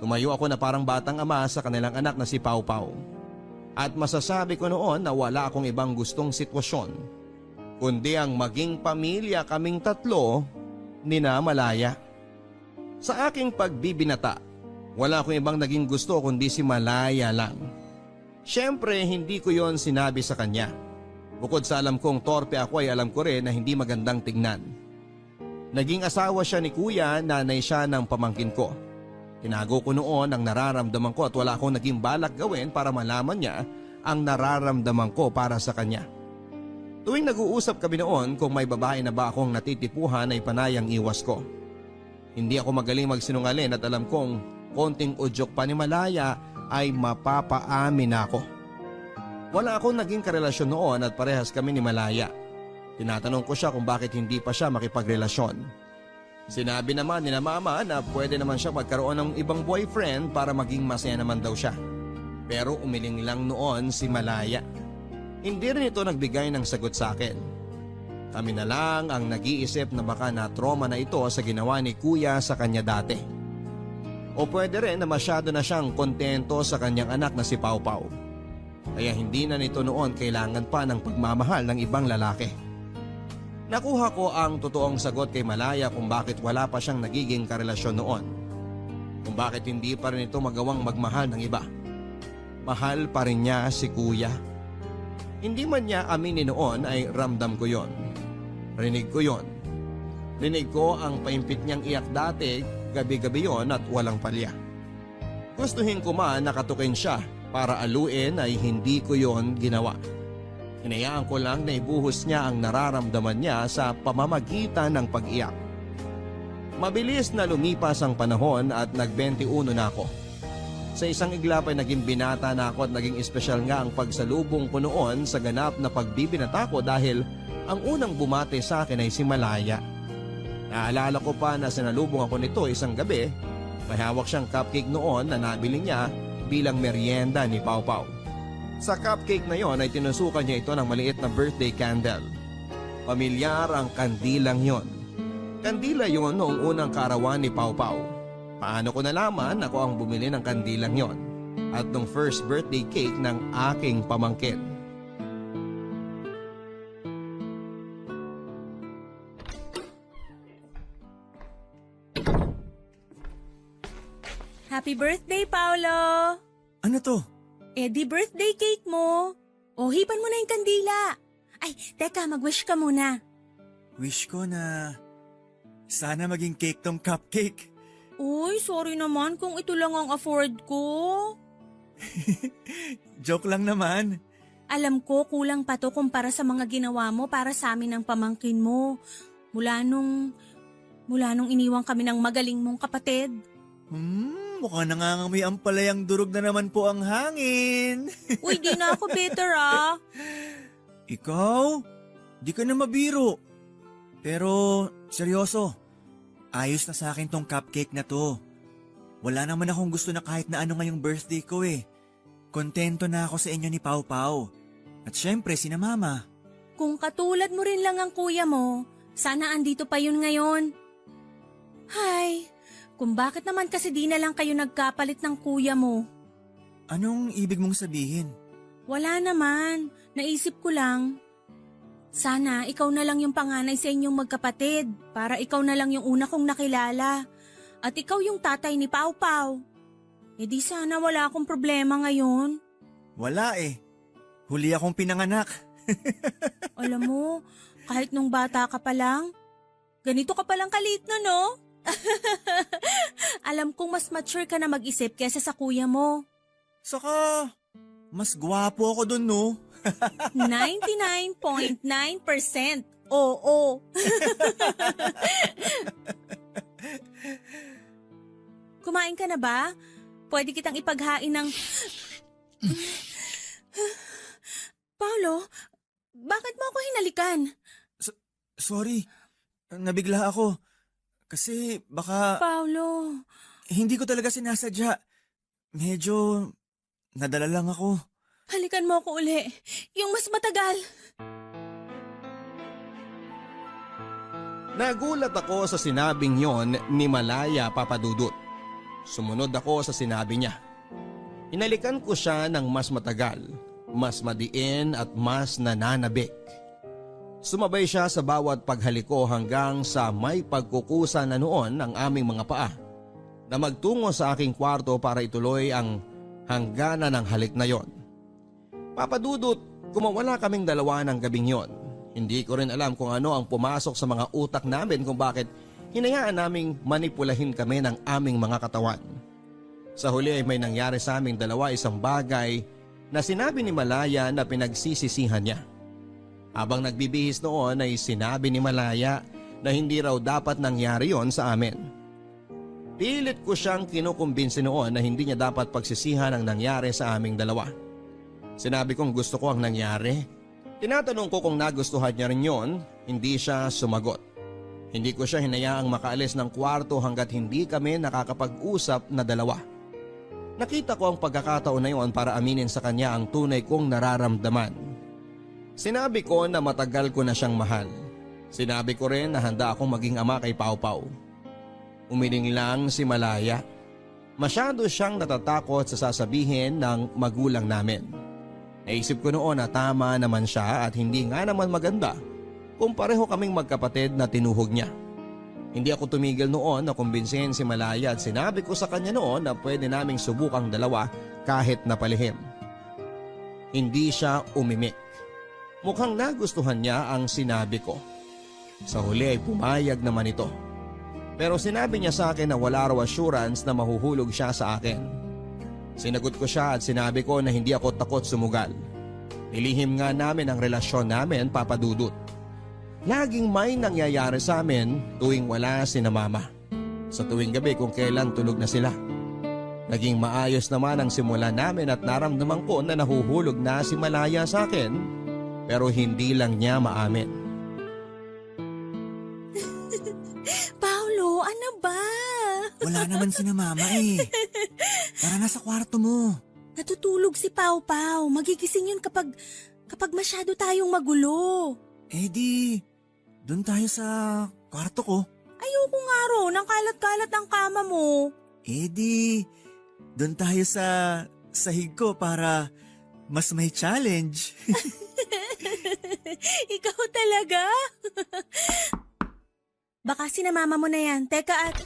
Tumayo ako na parang batang ama sa kanilang anak na si Pau Pau. At masasabi ko noon na wala akong ibang gustong sitwasyon kundi ang maging pamilya kaming tatlo ni na Malaya. Sa aking pagbibinata, wala akong ibang naging gusto kundi si Malaya lang. Siyempre, hindi ko yon sinabi sa kanya. Bukod sa alam kong torpe ako ay alam ko rin na hindi magandang tignan. Naging asawa siya ni kuya, nanay siya ng pamangkin ko. Tinago ko noon ang nararamdaman ko at wala akong naging balak gawin para malaman niya ang nararamdaman ko para sa kanya. Tuwing nag-uusap kami noon kung may babae na ba akong natitipuhan ay panayang iwas ko. Hindi ako magaling magsinungaling at alam kong konting udyok pa ni Malaya ay mapapaamin ako. Wala akong naging karelasyon noon at parehas kami ni Malaya. Tinatanong ko siya kung bakit hindi pa siya makipagrelasyon. Sinabi naman ni na mama na pwede naman siya magkaroon ng ibang boyfriend para maging masaya naman daw siya. Pero umiling lang noon si Malaya. Hindi rin ito nagbigay ng sagot sa akin. Kami na lang ang nag-iisip na baka na-trauma na ito sa ginawa ni kuya sa kanya dati. O pwede rin na masyado na siyang kontento sa kanyang anak na si Pau Pau. Kaya hindi na nito noon kailangan pa ng pagmamahal ng ibang lalaki. Nakuha ko ang totoong sagot kay Malaya kung bakit wala pa siyang nagiging karelasyon noon. kung bakit hindi pa rin ito magawang magmahal ng iba. Mahal pa rin niya si kuya. Hindi man niya aminin noon ay ramdam ko yon. Rinig ko yon. Rinig ko ang paimpit niyang iyak dati, gabi-gabi yon at walang palya. Gustuhin ko man nakatukin siya para aluin ay hindi ko yon ginawa. Hinayaan ko lang na ibuhos niya ang nararamdaman niya sa pamamagitan ng pag-iyak. Mabilis na lumipas ang panahon at nag-21 na ako. Sa isang iglap ay naging binata na ako at naging espesyal nga ang pagsalubong ko noon sa ganap na pagbibinata ko dahil ang unang bumate sa akin ay si Malaya. Naalala ko pa na sinalubong ako nito isang gabi. May hawak siyang cupcake noon na nabili niya bilang merienda ni Pau Pau. Sa cupcake na yon ay tinusukan niya ito ng maliit na birthday candle. Pamilyar ang kandilang yon. Kandila yon noong unang kaarawan ni Pau Pau. Paano ko nalaman ako ang bumili ng kandilang yon at nung first birthday cake ng aking pamangkin. Happy birthday, Paolo! Ano to? Eh di birthday cake mo. O, hipan mo na yung kandila. Ay, teka, mag-wish ka muna. Wish ko na sana maging cake tong cupcake. Uy, sorry naman kung ito lang ang afford ko. Joke lang naman. Alam ko, kulang pa to kumpara sa mga ginawa mo para sa amin ng pamangkin mo. Mula nung iniwang kami ng magaling mong kapatid. Mukhang nangangamoy ang palayang durog na naman po ang hangin. Uy, di na ako bitter ah. Ikaw? Di ka na mabiro. Pero, seryoso. Ayos na sa akin tong cupcake na to. Wala naman akong gusto na kahit na ano ngayong birthday ko eh. Kontento na ako sa inyo ni Pau Pau. At syempre, sina Mama. Kung katulad mo rin lang ang kuya mo, sana andito pa yun ngayon. Hay, kung bakit naman kasi di na lang kayo nagkapalit ng kuya mo? Anong ibig mong sabihin? Wala naman, naisip ko lang. Sana ikaw na lang yung panganay sa inyong magkapatid para ikaw na lang yung una kong nakilala. At ikaw yung tatay ni Pau Pau. E di sana wala akong problema ngayon. Wala eh. Huli akong pinanganak. Alam mo, kahit nung bata ka pa lang, ganito ka palang kalit na no? Alam kong mas mature ka na mag-isip kesa sa kuya mo. Saka, mas gwapo ako dun no? 99.9% oo. Kumain ka na ba? Pwede kitang ipaghain ng... Paolo, bakit mo ako hinalikan? Sorry, nabigla ako. Kasi baka Paolo, hindi ko talaga sinasadya. Medyo nadala lang ako. halikan mo ako uli. Yung mas matagal. Nagulat ako sa sinabing yon ni Malaya Papadudut. Sumunod ako sa sinabi niya. Hinalikan ko siya ng mas matagal, mas madiin at mas nananabik. Sumabay siya sa bawat paghaliko hanggang sa may pagkukusa na noon ng aming mga paa na magtungo sa aking kwarto para ituloy ang hangganan ng halik na yon. Papadudut, kumawala kaming dalawa ng gabing yon. Hindi ko rin alam kung ano ang pumasok sa mga utak namin kung bakit hinayaan naming manipulahin kami ng aming mga katawan. Sa huli ay may nangyari sa aming dalawa isang bagay na sinabi ni Malaya na pinagsisisihan niya. Habang nagbibihis noon ay sinabi ni Malaya na hindi raw dapat nangyari yon sa amin. Pilit ko siyang kinukumbinsi noon na hindi niya dapat pagsisihan ang nangyari sa aming dalawa. Sinabi kong gusto ko ang nangyari. Tinatanong ko kung nagustuhan niya rin yon, hindi siya sumagot. Hindi ko siya hinayaang makaalis ng kwarto hanggat hindi kami nakakapag-usap na dalawa. Nakita ko ang pagkakataon na yon para aminin sa kanya ang tunay kong nararamdaman. Sinabi ko na matagal ko na siyang mahal. Sinabi ko rin na handa akong maging ama kay Pau Pau. Umiling lang si Malaya. Masyado siyang natatakot sa sasabihin ng magulang namin. Naisip ko noon na tama naman siya at hindi nga naman maganda kung pareho kaming magkapatid na tinuhog niya. Hindi ako tumigil noon na kumbinsihin si Malaya at sinabi ko sa kanya noon na pwede naming subukang dalawa kahit napalihim. Hindi siya umimik. Mukhang nagustuhan niya ang sinabi ko. Sa huli ay pumayag naman ito. Pero sinabi niya sa akin na wala raw assurance na mahuhulog siya sa akin. Sinagot ko siya at sinabi ko na hindi ako takot sumugal. Nilihim nga namin ang relasyon namin, Papa Dudut. Laging may nangyayari sa amin tuwing wala si na Mama. Sa tuwing gabi kung kailan tulog na sila. Naging maayos naman ang simula namin at naramdaman ko na nahuhulog na si Malaya sa akin, pero hindi lang niya maamin. Paolo, ano ba? Wala naman si na Mama eh. Tara na sa kwarto mo. Natutulog si Pau Pau. Magigising yun kapag masyado tayong magulo. Eh di, doon tayo sa kwarto ko. Ayoko nga ro, ng kalat-kalat ang kama mo. Eh di, doon tayo sa sahig ko para mas may challenge. Ikaw talaga? Baka sinamama mo na yan. Teka at...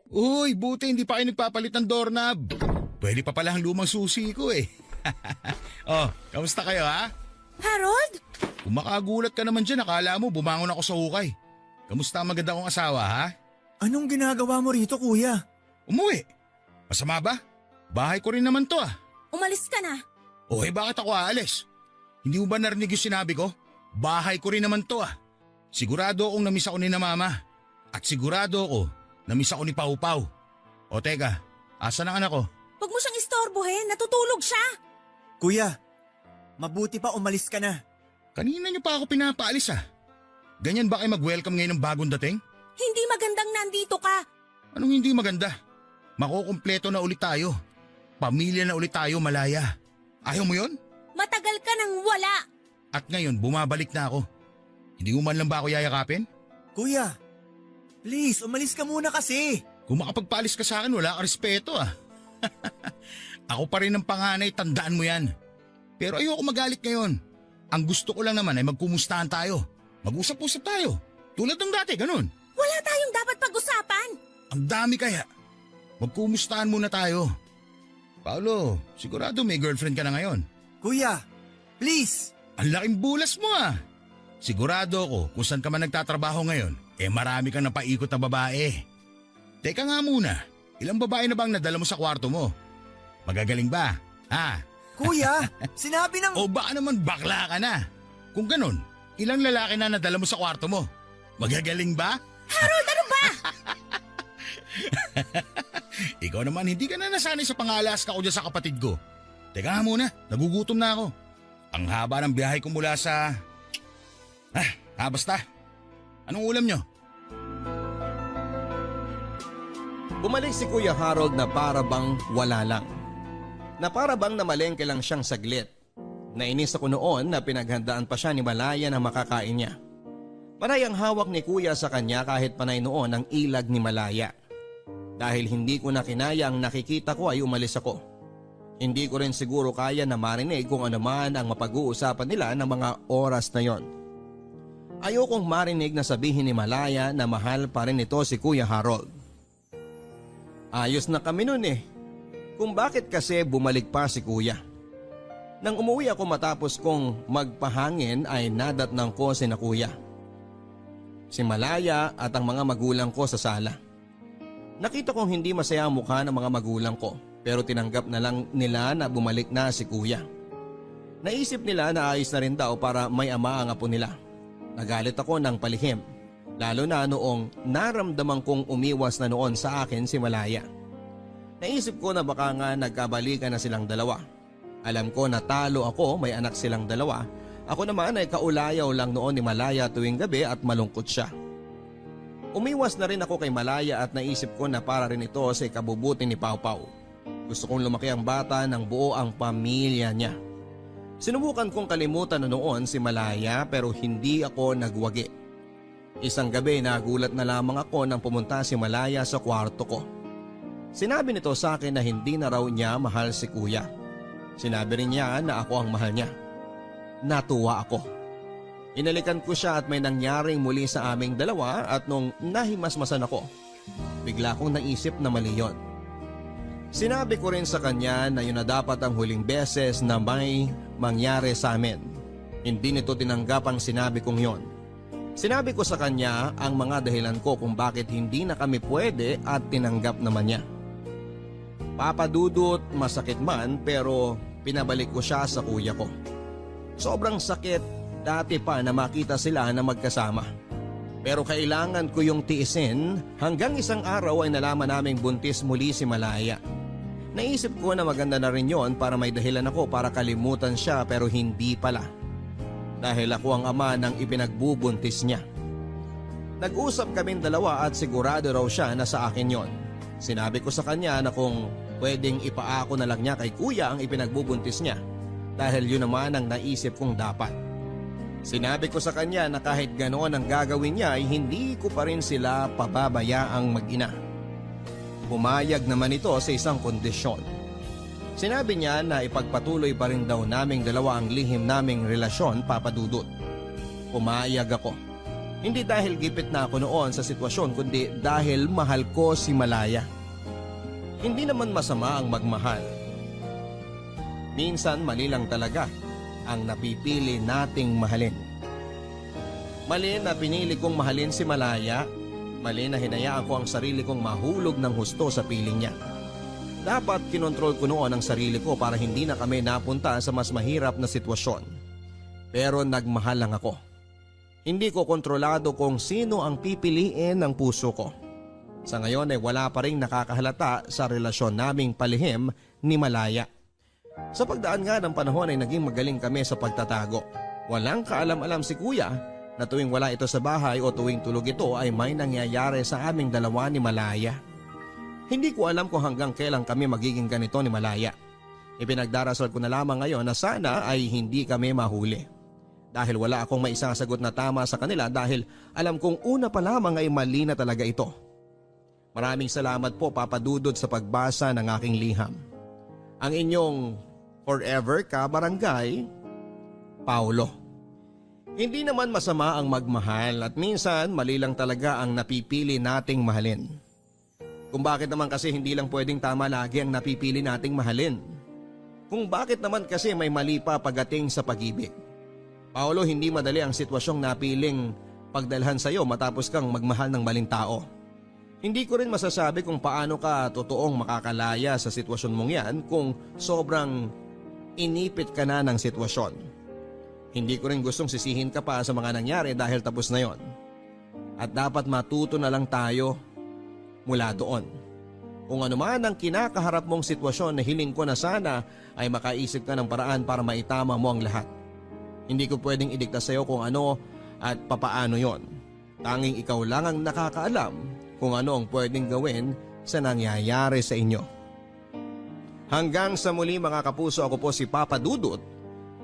Uy, buti hindi pa kayo nagpapalit ng doorknob. Pwede pa pala ang lumang susi ko eh. Oh, kamusta kayo ha? Harold? Kung makagulat ka naman dyan, akala mo bumangon ako sa hukay. Kamusta ang maganda kong asawa ha? Anong ginagawa mo rito, kuya? Umuwi. Masama ba? Bahay ko rin naman to ah. Umalis ka na. O bakit ako aalis? Hindi mo ba narinig yung sinabi ko? Bahay ko rin naman to ah. Sigurado akong namiss ako ni na Mama. At sigurado ako namiss ako ni Pau Pau. O teka, asa ang anak ko? Huwag mo siyang istorbohin. Natutulog siya. Kuya, mabuti pa umalis ka na. Kanina niyo pa ako pinapaalis ah. Ganyan ba kayo mag-welcome ngayon ng bagong dating? Hindi magandang nandito ka. Anong hindi maganda? Makukumpleto na ulit tayo. Pamilya na ulit tayo, Malaya. Ayaw mo yon? Matagal ka nang wala. At ngayon, bumabalik na ako. Hindi mo man lang ba ako yayakapin? Kuya, please, umalis ka muna kasi. Kung makapagpaalis ka sa akin, wala ka respeto ah. Ako pa rin ang panganay, tandaan mo yan. Pero ayoko magalit ngayon. Ang gusto ko lang naman ay magkumustahan tayo. Mag-usap-usap tayo. Tulad ng dati, ganun. Wala tayong dapat pag-usapan. Ang dami kaya. Magkumustahan muna tayo. Paolo, sigurado may girlfriend ka na ngayon. Kuya, please. Ang laking bulas mo ah. Sigurado ako kung saan ka man nagtatrabaho ngayon, marami kang napaikot na babae. Teka nga muna, ilang babae na bang nadala mo sa kwarto mo? Magagaling ba? Ha? Kuya, sinabi ng... O baka naman bakla ka na? Kung ganun, ilang lalaki na nadala mo sa kwarto mo? Magagaling ba? Harold, ano ba? Ikaw naman, hindi ka na nasanay sa pangalas ka ko dyan sa kapatid ko. Teka nga muna, nagugutom na ako. Ang haba ng biyahe ko mula sa... basta. Anong ulam nyo? Bumalik si Kuya Harold na para bang wala lang. Na para bang namalengke lang siyang saglit. Nainis ako noon na pinaghandaan pa siya ni Malaya na makakain niya. Panay ang hawak ni Kuya sa kanya kahit panay noon ang ilag ni Malaya. Dahil hindi ko na kinaya ang nakikita ko ay umalis ako. Hindi ko rin siguro kaya na marinig kung ano man ang mapag-uusapan nila ng mga oras na yon. Ayokong marinig na sabihin ni Malaya na mahal pa rin ito si Kuya Harold. Ayos na kami nun eh. Kung bakit kasi bumalik pa si Kuya. Nang umuwi ako matapos kong magpahangin ay nadatnang ko si na Kuya, si Malaya at ang mga magulang ko sa sala. Nakita kong hindi masaya ang mukha ng mga magulang ko pero tinanggap na lang nila na bumalik na si Kuya. Naisip nila na ayos na rin daw para may ama ang apo nila. Nagalit ako ng palihim, lalo na noong naramdaman kong umiwas na noon sa akin si Malaya. Naisip ko na baka nga nagkabalikan na silang dalawa. Alam ko na talo ako, may anak silang dalawa. Ako naman ay kaulayaw lang noon ni Malaya tuwing gabi at malungkot siya. Umiwas na rin ako kay Malaya at naisip ko na para rin ito sa ikabubuti ni Pau Pau. Gusto kong lumaki ang bata ng buo ang pamilya niya. Sinubukan kong kalimutan noon si Malaya pero hindi ako nagwagi. Isang gabi nagulat na lamang ako nang pumunta si Malaya sa kwarto ko. Sinabi nito sa akin na hindi na raw niya mahal si Kuya. Sinabi rin niya na ako ang mahal niya. Natuwa ako. Inalikan ko siya at may nangyaring muli sa aming dalawa at nung nahimasmasan ako, bigla kong naisip na mali yon. Sinabi ko rin sa kanya na yun na dapat ang huling beses na may mangyari sa amin. Hindi nito tinanggap ang sinabi kong yon. Sinabi ko sa kanya ang mga dahilan ko kung bakit hindi na kami pwede at tinanggap naman niya. Papadudot, masakit man pero pinabalik ko siya sa kuya ko. Sobrang sakit dati pa na makita sila na magkasama. Pero kailangan ko yung tiisin hanggang isang araw ay nalaman naming buntis muli si Malaya. Naisip ko na maganda na rin yon para may dahilan ako para kalimutan siya pero hindi pala. Dahil ako ang ama ng ipinagbubuntis niya. Nag-usap kaming dalawa at sigurado raw siya na sa akin yon. Sinabi ko sa kanya na kung pwedeng ipaako na lang niya kay kuya ang ipinagbubuntis niya dahil yun naman ang naisip kong dapat. Sinabi ko sa kanya na kahit ganoon ang gagawin niya ay hindi ko pa rin sila pababayaang mag-ina. Pumayag naman ito sa isang kondisyon. Sinabi niya na ipagpatuloy pa rin daw naming dalawa ang lihim naming relasyon, papadudot. Pumayag ako. Hindi dahil gipit na ako noon sa sitwasyon kundi dahil mahal ko si Malaya. Hindi naman masama ang magmahal. Minsan mali lang talaga ang napipili nating mahalin. Mali na pinili kong mahalin si Malaya. Mali na hinayaan ko ang sarili kong mahulog ng husto sa piling niya. Dapat kinontrol ko noon ang sarili ko para hindi na kami napunta sa mas mahirap na sitwasyon. Pero nagmahal lang ako. Hindi ko kontrolado kung sino ang pipiliin ng puso ko. Sa ngayon ay wala pa rin nakakahalata sa relasyon naming palihim ni Malaya. Sa pagdaan nga ng panahon ay naging magaling kami sa pagtatago. Walang kaalam-alam si kuya na tuwing wala ito sa bahay o tuwing tulog ito ay may nangyayari sa aming dalawa ni Malaya. Hindi ko alam kung hanggang kailan kami magiging ganito ni Malaya. Ipinagdarasal ko na lamang ngayon na sana ay hindi kami mahuli. Dahil wala akong maisasagot na tama sa kanila dahil alam kong una pa lamang ay mali na talaga ito. Maraming salamat po papadudod sa pagbasa ng aking liham. Ang inyong forever ka-barangay, Paulo. Hindi naman masama ang magmahal at minsan mali lang talaga ang napipili nating mahalin. Kung bakit naman kasi hindi lang pwedeng tama lagi ang napipili nating mahalin. Kung bakit naman kasi may mali pa pagdating sa pag-ibig. Paolo, hindi madali ang sitwasyong napiling pagdalhan sa iyo matapos kang magmahal ng maling tao. Hindi ko rin masasabi kung paano ka totoong makakalaya sa sitwasyon mong yan kung sobrang inipit ka na ng sitwasyon. Hindi ko rin gustong sisihin ka pa sa mga nangyari dahil tapos na yon. At dapat matuto na lang tayo mula doon. Kung ano man ang kinakaharap mong sitwasyon na hiling ko na sana ay makaisip ka ng paraan para maitama mo ang lahat. Hindi ko pwedeng idikta sa iyo kung ano at papaano yon. Tanging ikaw lang ang nakakaalam kung ano ang pwedeng gawin sa nangyayari sa inyo. Hanggang sa muli mga kapuso, ako po si Papa Dudut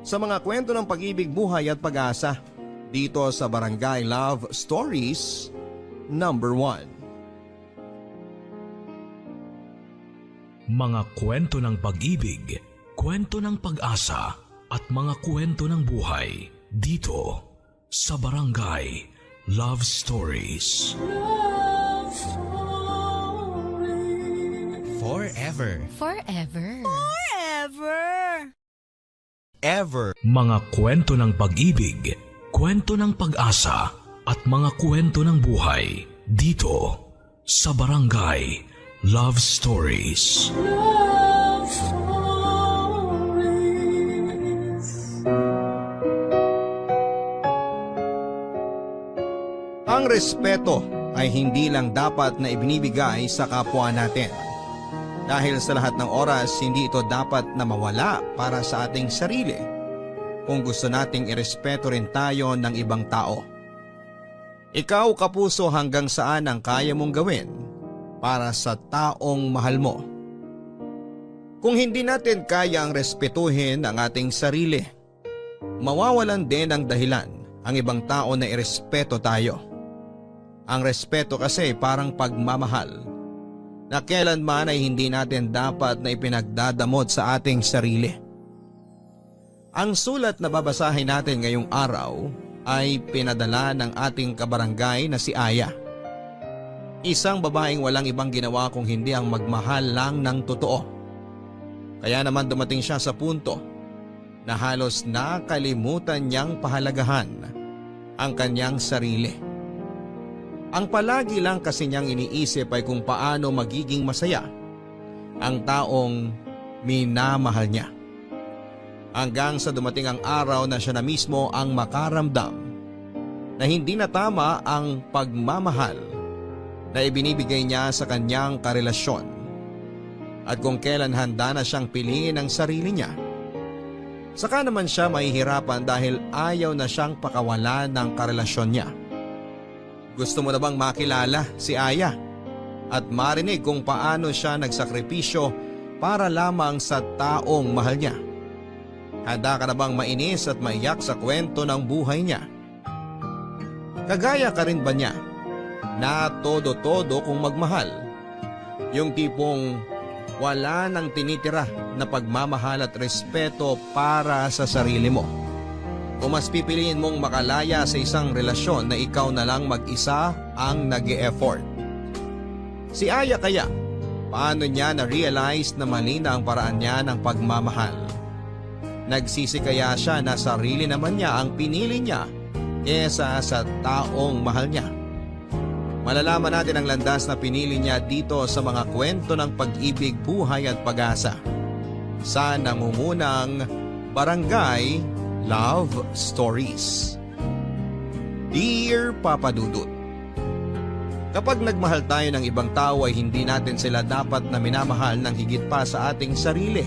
sa mga kwento ng pag-ibig, buhay at pag-asa dito sa Barangay Love Stories number 1. Mga kwento ng pag-ibig, kwento ng pag-asa at mga kwento ng buhay dito sa Barangay Love Stories. Love Stories. Forever. Forever. Forever! Ever. Mga kwento ng pag-ibig, kwento ng pag-asa at mga kwento ng buhay dito sa Barangay Love Stories. Love Stories. Ang respeto ay hindi lang dapat na ibinibigay sa kapwa natin. Dahil sa lahat ng oras, hindi ito dapat na mawala para sa ating sarili kung gusto nating irespeto rin tayo ng ibang tao. Ikaw, kapuso, hanggang saan ang kaya mong gawin para sa taong mahal mo? Kung hindi natin kaya ang respetuhin ang ating sarili, mawawalan din ang dahilan ang ibang tao na irespeto tayo. Ang respeto kasi parang pagmamahal na kailanman ay hindi natin dapat na ipinagdadamot sa ating sarili. Ang sulat na babasahin natin ngayong araw ay pinadala ng ating kabarangay na si Aya. Isang babaeng walang ibang ginawa kung hindi ang magmahal lang ng totoo. Kaya naman dumating siya sa punto na halos nakalimutan niyang pahalagahan ang kanyang sarili. Ang palagi lang kasi niyang iniisip ay kung paano magiging masaya ang taong minamahal niya. Hanggang sa dumating ang araw na siya na mismo ang makaramdam na hindi na tama ang pagmamahal na ibinibigay niya sa kanyang karelasyon at kung kailan handa na siyang piliin ang sarili niya. Saka naman siya mahihirapan dahil ayaw na siyang pakawalan ng karelasyon niya. Gusto mo na bang makilala si Aya at marinig kung paano siya nagsakripisyo para lamang sa taong mahal niya? Handa ka na bang mainis at maiyak sa kwento ng buhay niya? Kagaya ka rin ba niya na todo-todo kung magmahal? Yung tipong wala nang tinitira na pagmamahal at respeto para sa sarili mo. O mas pipiliin mong makalaya sa isang relasyon na ikaw na lang mag-isa ang nag-e-effort? Si Aya kaya, paano niya na-realize na mali na ang paraan niya ng pagmamahal? Nagsisi kaya siya na sarili naman niya ang pinili niya kesa sa taong mahal niya? Malalaman natin ang landas na pinili niya dito sa mga kwento ng pag-ibig, buhay at pag-asa sa nangungunang Barangay Love Stories. Dear Papa Dudut, kapag nagmahal tayo ng ibang tao ay hindi natin sila dapat na minamahal ng higit pa sa ating sarili.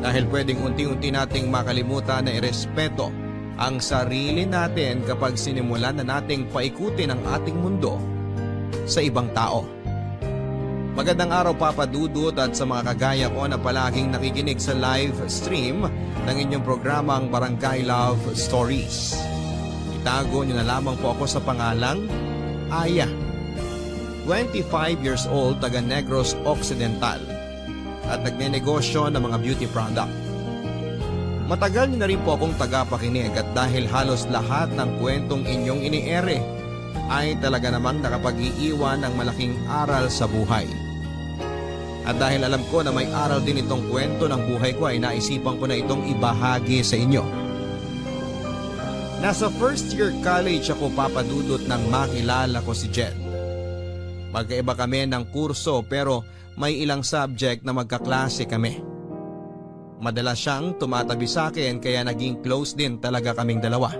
Dahil pwedeng unti-unti nating makalimutan na irespeto ang sarili natin kapag sinimulan na nating paikutin ang ating mundo sa ibang tao. Magandang araw Papa Dudut at sa mga kagaya ko na palaging nakikinig sa live stream ng inyong programang Barangay Love Stories. Itago niyo na lamang po ako sa pangalang Aya. 25 years old, taga Negros Occidental at nagnenegosyo ng mga beauty product. Matagal niyo na rin po akong tagapakinig at dahil halos lahat ng kwentong inyong iniere ay talaga namang nakapag-iiwan ng malaking aral sa buhay. At dahil alam ko na may aral din itong kwento ng buhay ko ay naisipan ko na itong ibahagi sa inyo. Nasa first year college ako Papa Dudut nang makilala ko si Jed. Magkaiba kami ng kurso pero may ilang subject na magkaklase kami. Madalas siyang tumatabi sa akin kaya naging close din talaga kaming dalawa.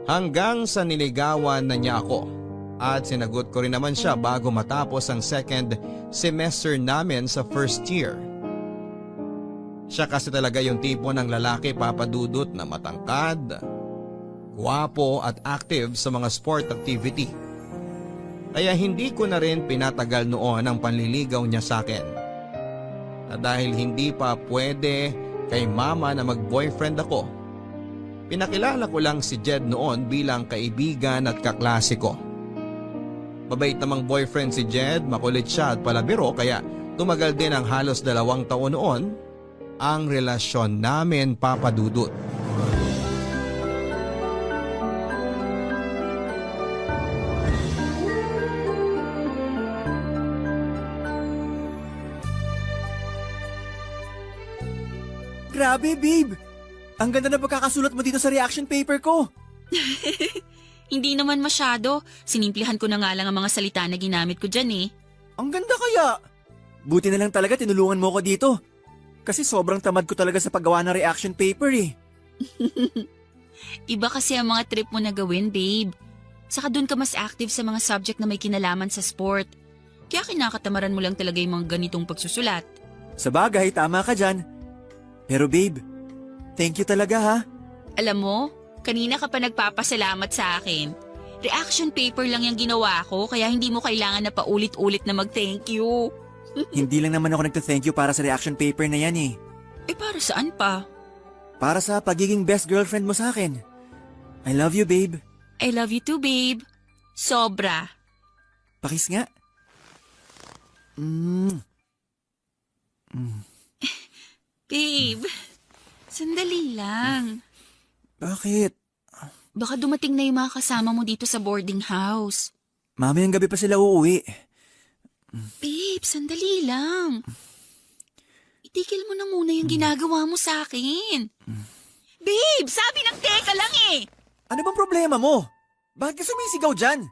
Hanggang sa niligawan na niya ako at sinagot ko rin naman siya bago matapos ang second semester namin sa first year. Siya kasi talaga yung tipo ng lalaki Papa Dudut na matangkad, gwapo at active sa mga sport activity. Kaya hindi ko na rin pinatagal noon ang panliligaw niya sa akin. At dahil hindi pa pwede kay mama na mag-boyfriend ako, pinakilala ko lang si Jed noon bilang kaibigan at kaklase ko. Mabait namang boyfriend si Jed, makulit siya at palabiro kaya tumagal din ang halos 2 taon noon ang relasyon namin Papa Dudut. Grabe, babe! Ang ganda na pagkakasulat mo dito sa reaction paper ko. Hindi naman masyado. Sinimplihan ko na nga lang ang mga salita na ginamit ko dyan eh. Ang ganda kaya! Buti na lang talaga tinulungan mo ko dito. Kasi sobrang tamad ko talaga sa paggawa ng reaction paper eh. Iba kasi ang mga trip mo na gawin, babe. Saka dun ka mas active sa mga subject na may kinalaman sa sport. Kaya kinakatamaran mo lang talaga yung mga ganitong pagsusulat. Sa bagay, tama ka dyan. Pero babe, thank you talaga ha. Alam mo, kanina ka pa nagpapasalamat sa akin. Reaction paper lang yung ginawa ko kaya hindi mo kailangan na paulit-ulit na mag-thank you. Hindi lang naman ako nagta-thank you para sa reaction paper na yan eh. Eh para saan pa? Para sa pagiging best girlfriend mo sa akin. I love you, babe. I love you too, babe. Sobra. Pakis nga. Babe, sandali lang. Bakit? Baka dumating na yung mga kasama mo dito sa boarding house. Mamayang gabi pa sila uuwi. Babe, sandali lang. Itigil mo na muna yung ginagawa mo sa akin. Babe, sabi ng teka lang eh. Ano bang problema mo? Bakit ka sumisigaw dyan?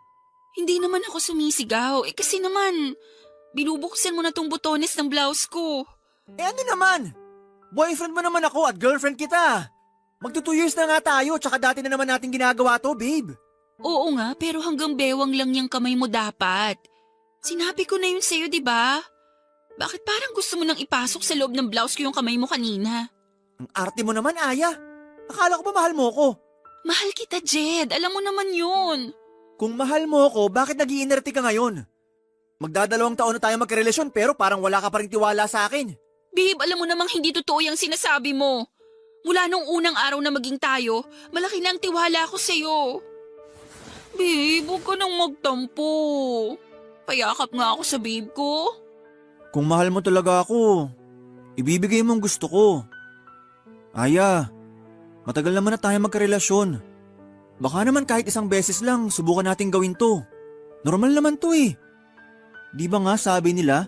Hindi naman ako sumisigaw. Kasi naman, binubuksan mo na tong botones ng blouse ko. Ano naman? Boyfriend mo naman ako at girlfriend kita. Magto 2 years na nga tayo, tsaka dati na naman natin ginagawa to, babe. Oo nga, pero hanggang bewang lang yung kamay mo dapat. Sinabi ko na yun sa'yo, di ba? Bakit parang gusto mo nang ipasok sa loob ng blouse ko yung kamay mo kanina? Ang arte mo naman, Aya. Akala ko ba mahal mo ko? Mahal kita, Jed. Alam mo naman yun. Kung mahal mo ko, bakit nag-iinerte ka ngayon? Magdadalawang taon na tayo magkarelasyon pero parang wala ka pa rin tiwala sa akin. Babe, alam mo namang hindi totoo yung sinasabi mo. Mula nung unang araw na maging tayo, malaki na ang tiwala ko sa'yo. Babe, huwag ka nang magtampo. Payakap nga ako sa babe ko. Kung mahal mo talaga ako, ibibigay mo ang gusto ko. Aya, matagal naman na tayo magkarelasyon. Baka naman kahit isang beses lang, subukan natin gawin to. Normal naman to eh. Di ba nga sabi nila,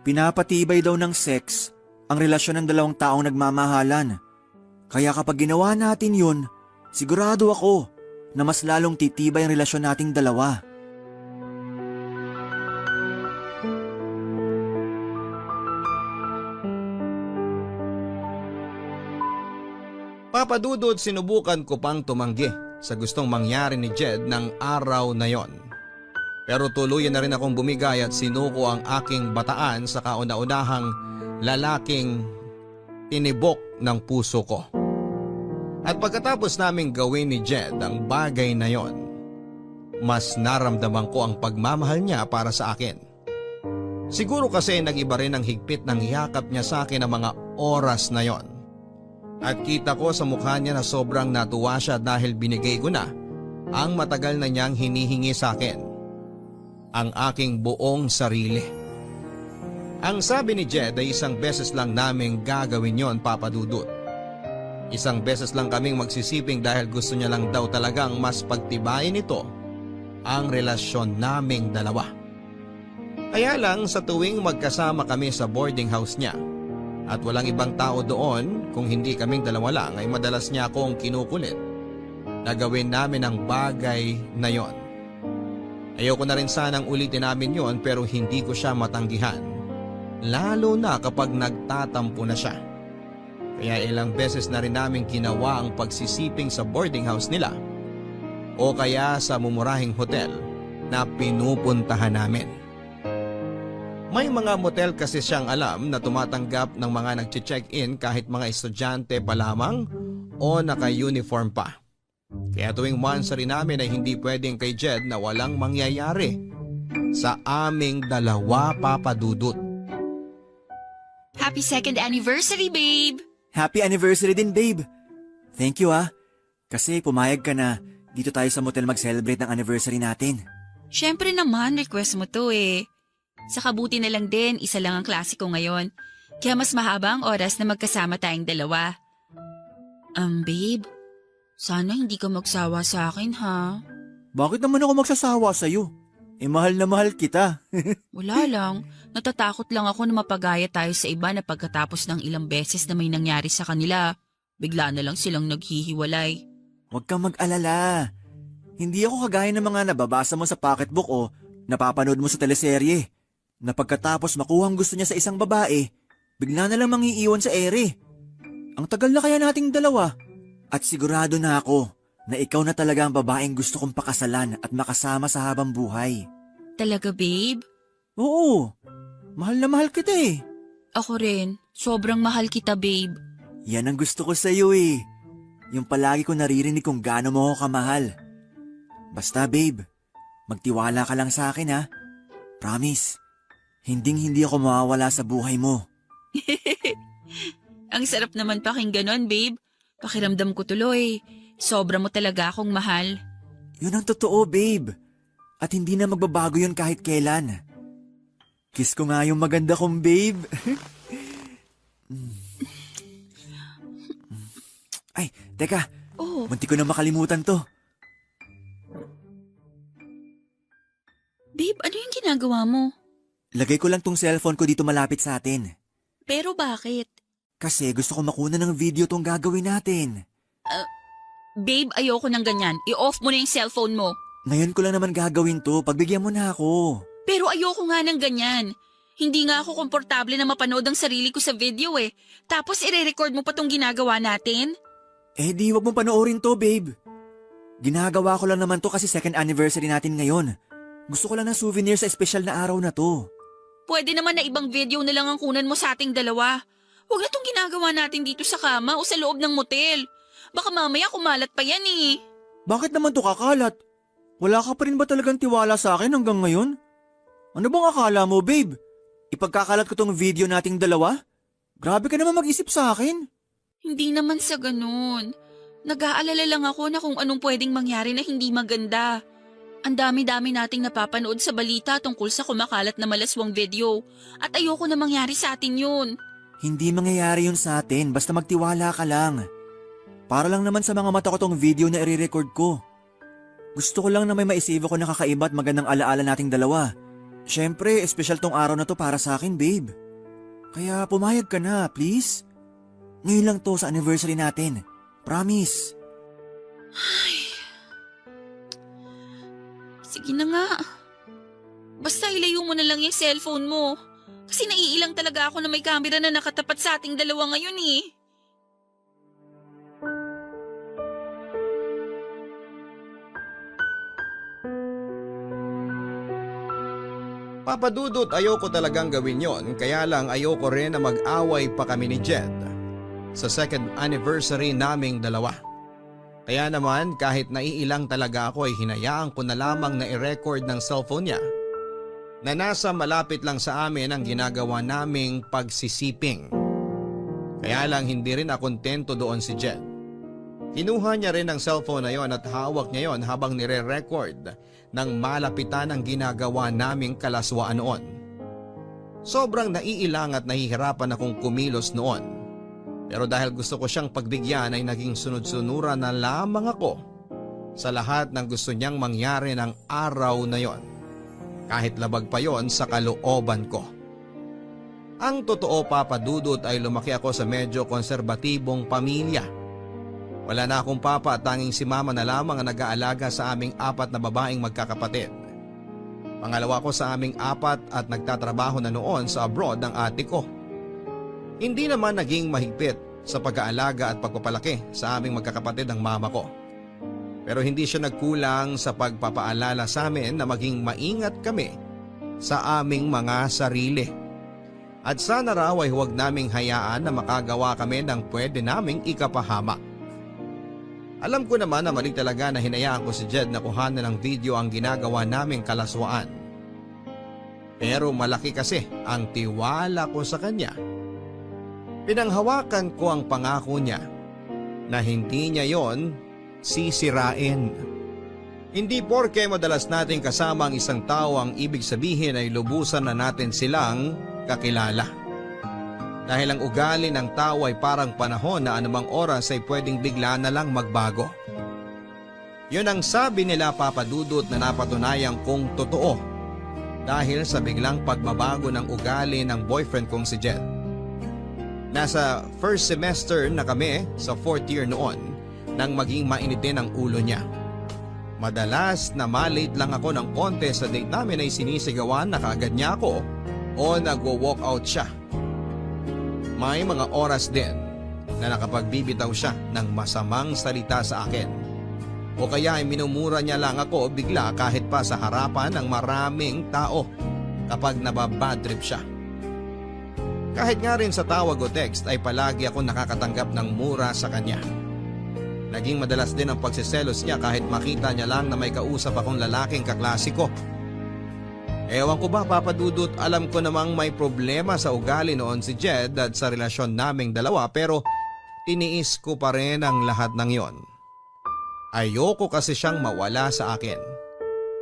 pinapatibay daw ng sex ang relasyon ng dalawang taong nagmamahalan. Kaya kapag ginawa natin yun, sigurado ako na mas lalong titibay ang relasyon nating dalawa. Papadudod, sinubukan ko pang tumanggi sa gustong mangyari ni Jed ng araw na yon. Pero tuluyan na rin akong bumigay at sinuko ang aking bataan sa kauna-unahang lalaking tinibok ng puso ko. At pagkatapos naming gawin ni Jed ang bagay na yon, mas naramdaman ko ang pagmamahal niya para sa akin. Siguro kasi nag-iba rin ang higpit ng yakap niya sa akin ng mga oras na yon. At kita ko sa mukha niya na sobrang natuwa siya dahil binigay ko na ang matagal na niyang hinihingi sa akin, ang aking buong sarili. Ang sabi ni Jed ay isang beses lang naming gagawin yon, Papadudot. Isang beses lang kaming magsisiping dahil gusto niya lang daw talagang mas pagtibayin nito ang relasyon naming dalawa. Kaya lang sa tuwing magkasama kami sa boarding house niya at walang ibang tao doon, kung hindi kaming dalawa lang, ay madalas niya akong kinukulit na gawin namin ang bagay na yon. Ayoko na rin sanang ulitin namin yon pero hindi ko siya matanggihan, lalo na kapag nagtatampo na siya. Kaya ilang beses na rin namin ginawa ang pagsisiping sa boarding house nila o kaya sa mumurahing hotel na pinupuntahan namin. May mga motel kasi siyang alam na tumatanggap ng mga nag-check-in kahit mga estudyante pa lamang o naka-uniform pa. Kaya tuwing monthsary namin ay hindi pwedeng kay Jed na walang mangyayari sa aming dalawa, Papadudot. Happy 2nd anniversary, babe! Happy anniversary din, babe. Thank you kasi pumayag ka na dito tayo sa motel mag-celebrate ng anniversary natin. Syempre naman, request mo to eh. Sa kabuti na lang din, isa lang ang klase ko ngayon. Kaya mas mahaba ang oras na magkasama tayong dalawa. Babe, sana hindi ka magsawa sa akin ha. Bakit naman ako magsasawa sa'yo? Mahal na mahal kita. Wala lang, natatakot lang ako na mapagaya tayo sa iba na pagkatapos ng ilang beses na may nangyari sa kanila, bigla na lang silang naghihiwalay. Huwag kang mag-alala. Hindi ako kagaya ng mga nababasa mo sa pocketbook o napapanood mo sa teleserye, na pagkatapos makuha ang gusto niya sa isang babae, bigla na lang mangiiwan sa ere. Ang tagal na kaya nating dalawa. At sigurado na ako na ikaw na talaga ang babaeng gusto kong pakasalan at makasama sa habang buhay. Talaga, babe? Oo, mahal na mahal kita eh. Ako rin, sobrang mahal kita, babe. Yan ang gusto ko sa'yo eh. Yung palagi ko naririnig kung gaano mo ako kamahal. Basta babe, magtiwala ka lang sa akin ha. Promise, hindi ako mawawala sa buhay mo. Ang sarap naman pakinggan nun, babe. Pakiramdam ko tuloy. Sobra mo talaga akong mahal. Yun ang totoo, babe. At hindi na magbabago yun kahit kailan. Kiss ko nga yung maganda kong babe. Ay, teka. Oh, Munti ko na makalimutan to. Babe, ano yung ginagawa mo? Lagay ko lang tong cellphone ko dito malapit sa atin. Pero bakit? Kasi gusto ko makuna ng video tong gagawin natin. Babe, ayoko ng ganyan. I-off mo na yung cellphone mo. Ngayon ko lang naman gagawin to, pagbigyan mo na ako. Pero ayoko nga ng ganyan. Hindi nga ako komportable na mapanood ang sarili ko sa video eh. Tapos ire-record mo pa tong ginagawa natin? Eh di wag mong panoorin to, babe. Ginagawa ko lang naman to kasi second anniversary natin ngayon. Gusto ko lang ng souvenir sa espesyal na araw na to. Pwede naman na ibang video na lang ang kunan mo sa ating dalawa. Huwag na tong ginagawa natin dito sa kama o sa loob ng motel. Baka mamaya kumalat pa yan eh. Bakit naman to kakalat? Wala ka pa rin ba talagang tiwala sa akin hanggang ngayon? Ano bang akala mo, babe? Ipagkakalat ko tong video nating dalawa? Grabe ka naman mag-isip sa akin. Hindi naman sa ganun. Nag-aalala lang ako na kung anong pwedeng mangyari na hindi maganda. Ang dami-dami nating napapanood sa balita tungkol sa kumakalat na malaswang video. At ayoko na mangyari sa atin yun. Hindi mangyayari yun sa atin, basta magtiwala ka lang. Para lang naman sa mga mata ko tong video na i-record ko. Gusto ko lang na may maisave ko na kakaiba at magandang alaala nating dalawa. Siyempre, espesyal tong araw na to para sa akin, babe. Kaya pumayag ka na, please. Ngayon lang to sa anniversary natin. Promise. Sige na nga. Basta ilayo mo na lang yung cellphone mo. Kasi naiilang talaga ako na may camera na nakatapat sa ating dalawa ngayon eh. Papadudot, ayoko talagang gawin yon, kaya lang ayoko rin na mag-away pa kami ni Jed sa second anniversary naming dalawa. Kaya naman kahit naiilang talaga ako ay hinayaan ko na lamang na i-record ng cellphone niya na nasa malapit lang sa amin ang ginagawa naming pagsisiping. Kaya lang hindi rin nakontento doon si Jed. Kinuha niya rin ang cellphone na yon at hawak niya yon habang nire-record ng malapitan ang ginagawa naming kalaswaan noon. Sobrang naiilang at nahihirapan akong kumilos noon. Pero dahil gusto ko siyang pagbigyan ay naging sunod-sunuran na lamang ako sa lahat ng gusto niyang mangyari ng araw na yon. Kahit labag pa yon sa kalooban ko. Ang totoo, Papa Dudut, ay lumaki ako sa medyo konserbatibong pamilya. Wala na akong papa at tanging si mama na lamang ang nag-aalaga sa aming 4 na babaeng magkakapatid. Pangalawa ko sa aming 4 at nagtatrabaho na noon sa abroad ang ate ko. Hindi naman naging mahigpit sa pag-aalaga at pagpapalaki sa aming magkakapatid ang mama ko. Pero hindi siya nagkulang sa pagpapaalala sa amin na maging maingat kami sa aming mga sarili. At sana raw ay huwag naming hayaan na makagawa kami ng pwede naming ikapahamak. Alam ko naman na mali talaga na hinayaan ko si Jed na kuhanan ng video ang ginagawa naming kalaswaan. Pero malaki kasi ang tiwala ko sa kanya. Pinanghawakan ko ang pangako niya na hindi niya yon sisirain. Hindi porke madalas nating kasama ang isang tao ang ibig sabihin ay lubusan na natin silang kakilala. Dahil ang ugali ng tao ay parang panahon na anumang oras ay pwedeng bigla na lang magbago. Yun ang sabi nila, Papa Dudut, na napatunayan kong totoo dahil sa biglang pagbabago ng ugali ng boyfriend kong si Jed. Nasa first semester na kami sa 4th year noon nang maging mainitin ang ulo niya. Madalas na malate lang ako ng konti sa date namin ay sinisigawan na kaagad niya ako o nagwo-walk out siya. May mga oras din na nakapagbibitaw siya ng masamang salita sa akin. O kaya ay minumura niya lang ako bigla kahit pa sa harapan ng maraming tao kapag nababadtrip siya. Kahit nga rin sa tawag o text ay palagi ako nakakatanggap ng mura sa kanya. Naging madalas din ang pagsiselos niya kahit makita niya lang na may kausap akong lalaking kaklase ko. Ewan ko ba, Papa Dudut, alam ko namang may problema sa ugali noon si Jed at sa relasyon naming dalawa pero tiniis ko pa rin ang lahat ng yon. Ayoko kasi siyang mawala sa akin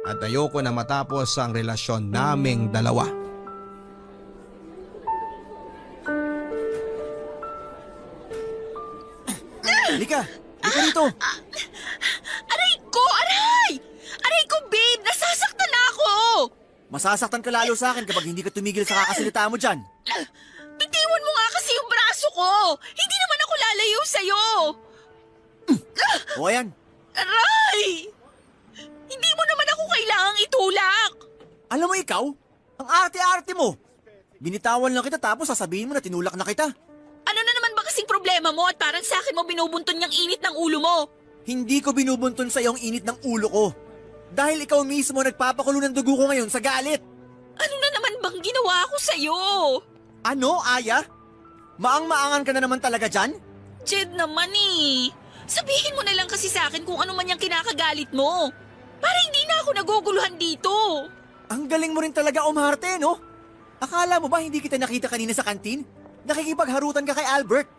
at ayoko na matapos ang relasyon naming dalawa. Lika dito! Aray ko! Aray! Aray ko, babe! Nasasaktan na ako! Masasaktan ka lalo sa akin kapag hindi ka tumigil sa kakasalita mo dyan. Bitiwan mo nga kasi yung braso ko! Hindi naman ako lalayo sa'yo! O ayan, Aray! Hindi mo naman ako kailangang itulak! alam mo ikaw, ang arte-arte mo. Binitawan lang kita tapos sasabihin mo na tinulak na kita. Ano na naman ba kasing problema mo at parang sa akin mo binubunton yung init ng ulo mo? Hindi ko binubunton sa iyong init ng ulo ko. Dahil ikaw mismo nagpapakulo ng dugo ko ngayon sa galit. Ano na naman bang ginawa ko sa'yo? Ano, Aya? Maang-maangan ka na naman talaga dyan? Jed naman eh. Sabihin mo na lang kasi sa akin kung ano man yung kinakagalit mo. Para hindi na ako naguguluhan dito. Ang galing mo rin talaga umarte, no? Akala mo ba hindi kita nakita kanina sa kantin? Nakikipagharutan ka kay Albert.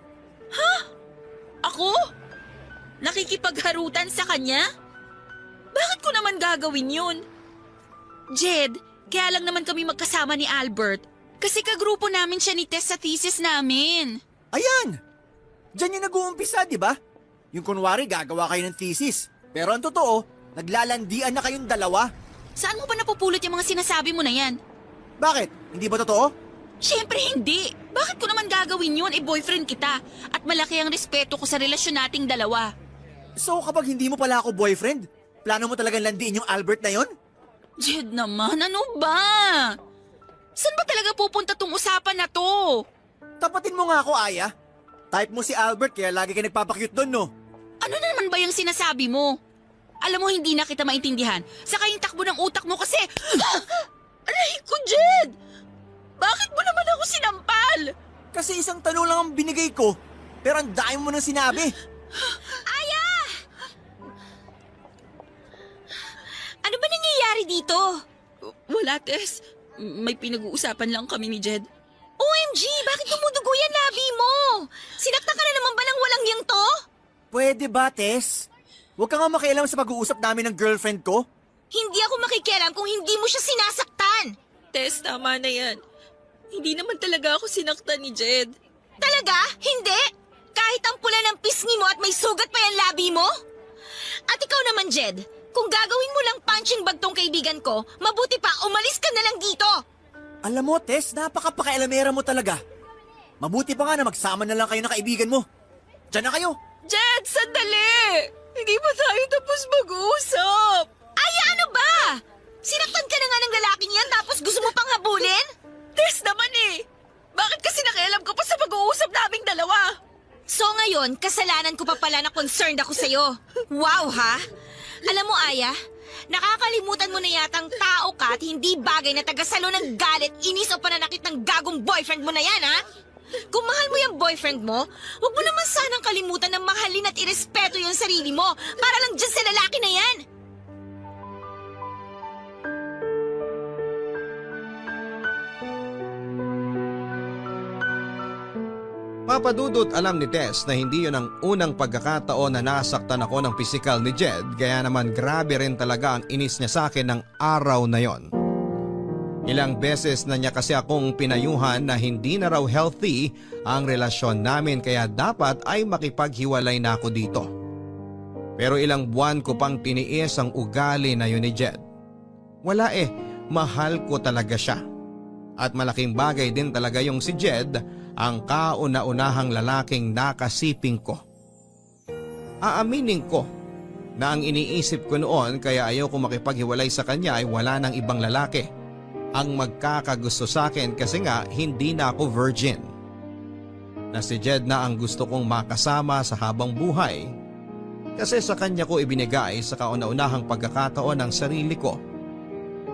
Ako? Nakikipagharutan sa kanya? Bakit ko naman gagawin yun? Jed, kaya lang naman kami magkasama ni Albert. Kasi kagrupo namin siya ni Tess sa thesis namin. Ayan! Diyan yung nag-uumpisa, di ba? Yung kunwari gagawa kayo ng thesis. Pero ang totoo, naglalandian na kayong dalawa. Saan mo ba napupulot yung mga sinasabi mo na yan? Bakit? Hindi ba totoo? Siyempre hindi. Bakit ko naman gagawin yun? Boyfriend kita. At malaki ang respeto ko sa relasyon nating dalawa. So kapag hindi mo pala ako boyfriend, plano mo talagang landiin yung Albert na yon? Jed naman, ano ba? Saan ba talaga pupunta tong usapan na to? Tapatin mo nga ako, Aya. Type mo si Albert kaya lagi ka nagpapakyut doon, no? Ano na naman ba yung sinasabi mo? Alam mo, hindi na kita maintindihan. Saka yung takbo ng utak mo kasi... Aray ko, Jed! Bakit mo naman ako sinampal? Kasi isang tanong lang ang binigay ko, pero ang dami mo nang sinabi. Aya! Ano ba nangyayari dito? Wala, Tess. May pinag-uusapan lang kami ni Jed. OMG! Bakit dumudugo yan labi mo? Sinakta ka na naman ba ng walang yang to? Pwede ba, Tess? Huwag ka nga makialam sa pag-uusap namin ng girlfriend ko. Hindi ako makikialam kung hindi mo siya sinasaktan. Tess, tama na yan. Hindi naman talaga ako sinaktan ni Jed. Talaga? Hindi? Kahit ang pula ng pisngi mo at may sugat pa yung labi mo? At ikaw naman, Jed, kung gagawin mo lang punching bag tong kaibigan ko, mabuti pa umalis ka na lang dito. Alam mo, Tess, napaka-pakailamera mo talaga. Mabuti pa nga na magsama na lang kayo ng kaibigan mo. Diyan na kayo. Jed, sandali! Hindi pa tayo tapos mag-uusap. Ay, ano ba? Sinaktan ka na nga ng lalaking yan tapos gusto mo pang habulin? Tess naman eh! Bakit kasi nakialam ka pa sa pag-uusap naming dalawa? So ngayon, kasalanan ko pa pala na concerned ako sa'yo. Wow, ha? Alam mo, Aya, nakakalimutan mo na yatang tao ka at hindi bagay na tagasalo ng galit, inis o pananakit ng gagong boyfriend mo na yan, ha? Kung mahal mo yung boyfriend mo, huwag mo naman sanang kalimutan na mahalin at irespeto yung sarili mo para lang dyan sa lalaki na yan. Papadudot alam ni Tess na hindi yun ang unang pagkakataon na nasaktan ako ng pisikal ni Jed, kaya naman grabe rin talaga ang inis niya sa akin ng araw na yon. Ilang beses na niya kasi akong pinayuhan na hindi na raw healthy ang relasyon namin kaya dapat ay makipaghiwalay na ako dito. Pero ilang buwan ko pang tiniis ang ugali na yun ni Jed. Wala mahal ko talaga siya. At malaking bagay din talaga yung si Jed, ang kauna-unahang lalaking nakasiping ko. Aaminin ko na ang iniisip ko noon kaya ayoko makipaghiwalay sa kanya ay wala ng ibang lalaki ang magkakagusto sa akin kasi nga hindi na ako virgin. Na si Jed na ang gusto kong makasama sa habang buhay kasi sa kanya ko ibinigay sa kauna-unahang pagkakataon ng sarili ko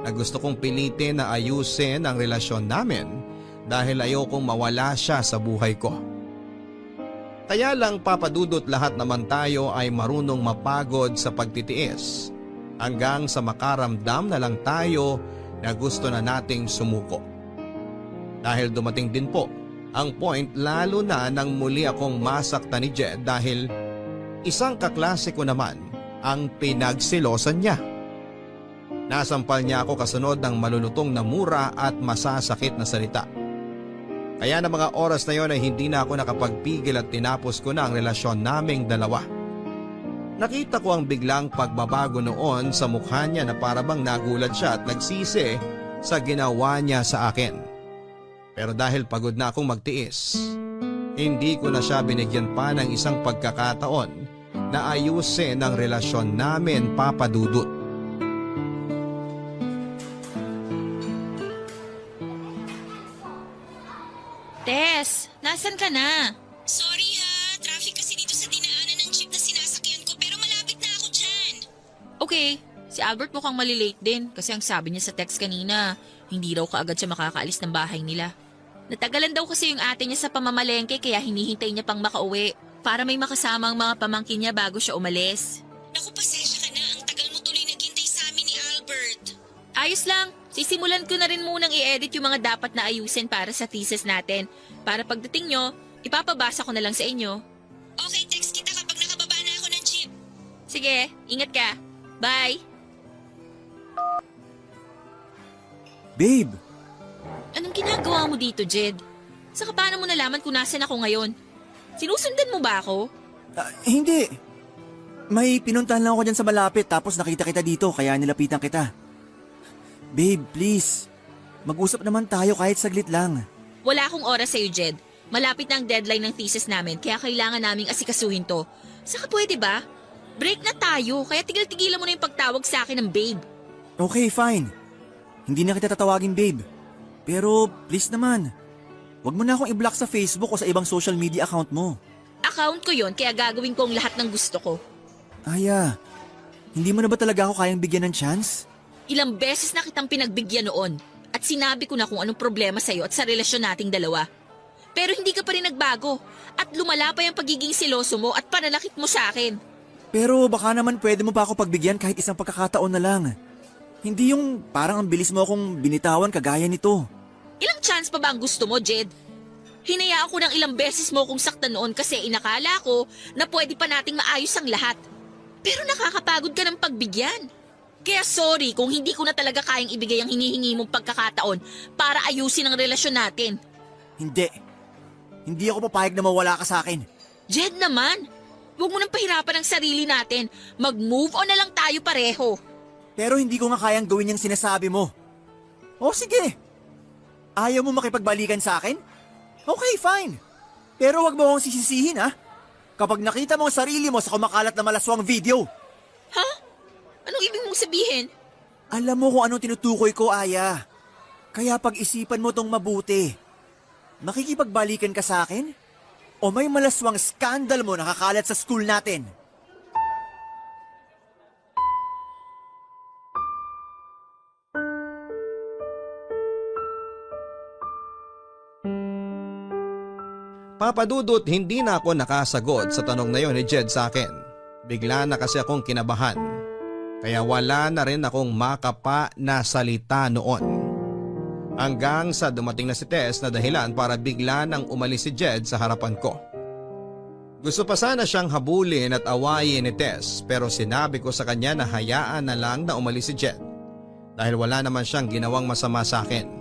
na gusto kong pilitin na ayusin ang relasyon namin dahil ayokong mawala siya sa buhay ko. Kaya lang papadudot lahat naman tayo ay marunong mapagod sa pagtitiis hanggang sa makaramdam na lang tayo na gusto na nating sumuko. Dahil dumating din po ang point lalo na nang muli akong masaktan ni Jed dahil isang kaklase ko naman ang pinagsilosan niya. Nasampal niya ako kasunod ng malulutong na mura at masasakit na salita. Kaya na mga oras na yon ay hindi na ako nakapagpigil at tinapos ko na ang relasyon naming dalawa. Nakita ko ang biglang pagbabago noon sa mukha niya na parabang nagulat siya at nagsisi sa ginawa niya sa akin. Pero dahil pagod na akong magtiis, hindi ko na siya binigyan pa ng isang pagkakataon na ayusin ang relasyon namin, Papa Dudut. Tess, nasan ka na? Sorry ha, traffic kasi dito sa dinaanan ng jeep na sinasakyan ko pero malapit na ako dyan. Okay, si Albert mukhang malilate din kasi ang sabi niya sa text kanina, hindi raw kaagad siya makakaalis ng bahay nila. Natagalan daw kasi yung ate niya sa pamamalengke kaya hinihintay niya pang makauwi para may makasama ang mga pamangkin niya bago siya umalis. Naku, pasensya ka na, ang tagal mo tuloy naghintay sa amin ni Albert. Ayos lang, sisimulan ko na rin munang i-edit yung mga dapat na ayusin para sa thesis natin. Para pagdating nyo, ipapabasa ko na lang sa inyo. Okay, text kita kapag nakababa na ako ng jeep. Sige, ingat ka. Bye! Babe, Anong ginagawa mo dito, Jed? Saka paano mo nalaman kung nasan ako ngayon? Sinusundan mo ba ako? hindi. May pinuntahan lang ako dyan sa malapit tapos nakita kita dito kaya nilapitan kita. Babe, please. Mag-usap naman tayo kahit saglit lang. Wala akong oras sa'yo, Jed. Malapit na ang deadline ng thesis namin kaya kailangan naming asikasuhin to. Saka pwede ba? Break na tayo kaya tigil-tigilan mo na yung pagtawag sa akin ng babe. Okay, fine. Hindi na kita tatawagin, babe. Pero please naman, wag mo na akong i-block sa Facebook o sa ibang social media account mo. Account ko yon kaya gagawin ko ang lahat ng gusto ko. Aya, hindi mo na ba talaga ako kayang bigyan ng chance? Ilang beses na kitang pinagbigyan noon at sinabi ko na kung anong problema sa'yo at sa relasyon nating dalawa. Pero hindi ka pa rin nagbago at lumala pa yung pagiging seloso mo at pananakit mo sa akin. Pero baka naman pwede mo pa ako pagbigyan kahit isang pagkakataon na lang. Hindi yung parang ang bilis mo akong binitawan kagaya nito. Ilang chance pa ba ang gusto mo, Jed? Hinayaan ko ng ilang beses mo kong saktan noon kasi inakala ko na pwede pa nating maayos ang lahat. Pero nakakapagod ka ng pagbigyan. Kaya sorry kung hindi ko na talaga kayang ibigay ang hinihingi mong pagkakataon para ayusin ang relasyon natin. Hindi. Hindi ako papayag na mawala ka sa akin. Jed naman, huwag mo nang pahirapan ang sarili natin. Mag-move on na lang tayo pareho. Pero hindi ko nga kayang gawin yung sinasabi mo. O sige. Ayaw mo makipagbalikan sa akin? Okay, fine. Pero wag mo akong sisisihin ha. Kapag nakita mo ang sarili mo sa kumakalat na malaswang video. Ha? Anong ibig mong sabihin? Alam mo kung anong tinutukoy ko, Aya. Kaya pag-isipan mo tong mabuti. Makikipagbalikan ka sa akin? O may malaswang skandal mo nakakalat sa school natin? Papa Dudut, hindi na ako nakasagot sa tanong na yon ni Jed sa akin. Bigla na kasi akong kinabahan. Kaya wala na rin akong makapa na salita noon. Hanggang sa dumating na si Tess na dahilan para bigla nang umalis si Jed sa harapan ko. Gusto pa sana siyang habulin at awayin ni Tess pero sinabi ko sa kanya na hayaan na lang na umalis si Jed dahil wala naman siyang ginawang masama sa akin.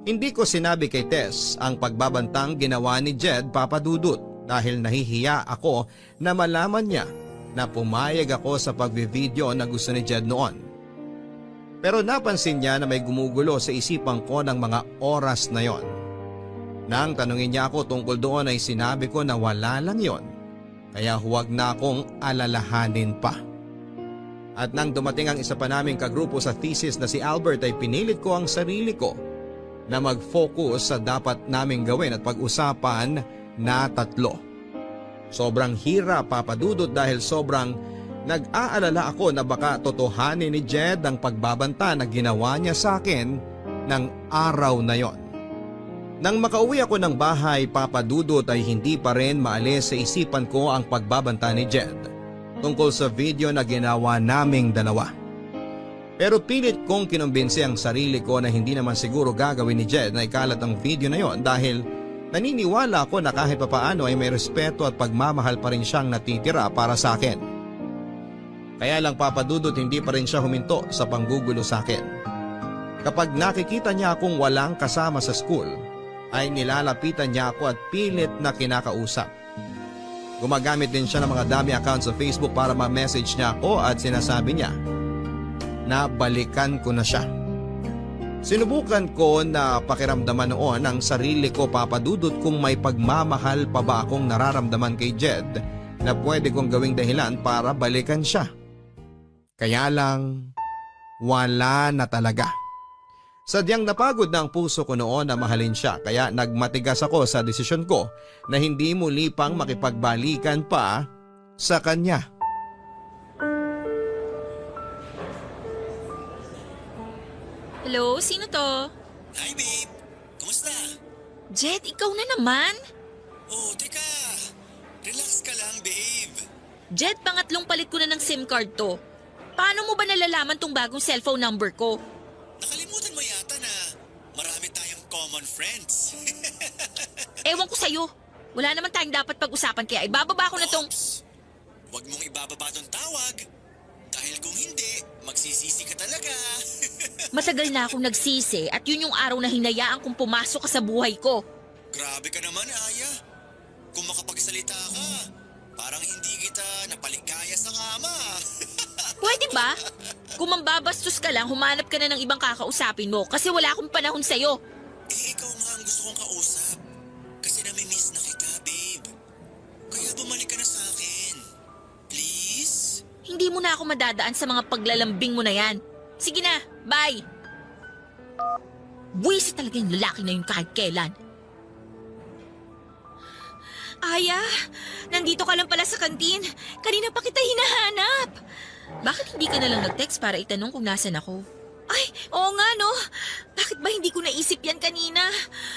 Hindi ko sinabi kay Tess ang pagbabantang ginawa ni Jed, Papa Dudut, dahil nahihiya ako na malaman niya na pumayag ako sa pagbivideo na gusto ni Jed noon. Pero napansin niya na may gumugulo sa isipan ko ng mga oras na yon. Nang tanungin niya ako tungkol doon ay sinabi ko na wala lang yon, kaya huwag na akong alalahanin pa. At nang dumating ang isa pa naming kagrupo sa thesis na si Albert ay pinilit ko ang sarili ko na mag-focus sa dapat naming gawin at pag-usapan na tatlo. Sobrang hirap, Papa Dudut, dahil sobrang nag-aalala ako na baka totohanin ni Jed ang pagbabanta na ginawa niya sa akin ng araw na yon. Nang makauwi ako ng bahay, Papa Dudut, ay hindi pa rin maalis sa isipan ko ang pagbabanta ni Jed tungkol sa video na ginawa naming dalawa. Pero pilit kong kinumbinsi ang sarili ko na hindi naman siguro gagawin ni Jed na ikalat ang video na yon dahil naniniwala ako na kahit papaano ay may respeto at pagmamahal pa rin siyang natitira para sa akin. Kaya lang, Papa Dudut, hindi pa rin siya huminto sa panggugulo sa akin. Kapag nakikita niya akong walang kasama sa school, ay nilalapitan niya ako at pilit na kinakausap. Gumagamit din siya ng mga dami accounts sa Facebook para ma-message niya ako at sinasabi niya na balikan ko na siya. Sinubukan ko na pakiramdaman noon ang sarili ko, Papa Dudut, kung may pagmamahal pa ba akong nararamdaman kay Jed na pwede kong gawing dahilan para balikan siya. Kaya lang, wala na talaga. Sadyang napagod na ang puso ko noon na mahalin siya, kaya nagmatigas ako sa desisyon ko na hindi muli pang makipagbalikan pa sa kanya. Hello, sino to? Hi babe! Kumusta? Jed, ikaw na naman? Oh, teka. Relax ka lang babe. Jed, pangatlong palit ko na ng SIM card to. Paano mo ba nalalaman tong bagong cellphone number ko? Nakalimutan mo yata na marami tayong common friends. Ewan ko sa'yo. Wala naman tayong dapat pag-usapan kaya ibababa ko na tong... Ops! Huwag mong ibababa tong tawag. Dahil kung hindi, magsisisi ka talaga. Matagal na akong nagsisi at yun yung araw na hinayaan kong pumasok ka sa buhay ko. Grabe ka naman, Aya. Kung makapagsalita ka, parang hindi kita napaligaya sa kama. Pwede ba? Kung mambabastos ka lang, humanap ka na ng ibang kakausapin mo kasi wala akong panahon sa'yo. Ikaw nga ang gusto kong kausap. Kasi nami-miss na kita, babe. Kaya bumalik ka na sa akin. Please? Hindi mo na ako madadaan sa mga paglalambing mo na yan. Sige na, bye! Buwis talaga yung lalaki na yun kahit kailan. Aya, nandito ka lang pala sa kantin. Kanina pa kita hinahanap. Bakit hindi ka na lang nag-text para itanong kung nasan ako? Ay, oo nga no. Bakit ba hindi ko naisip yan kanina?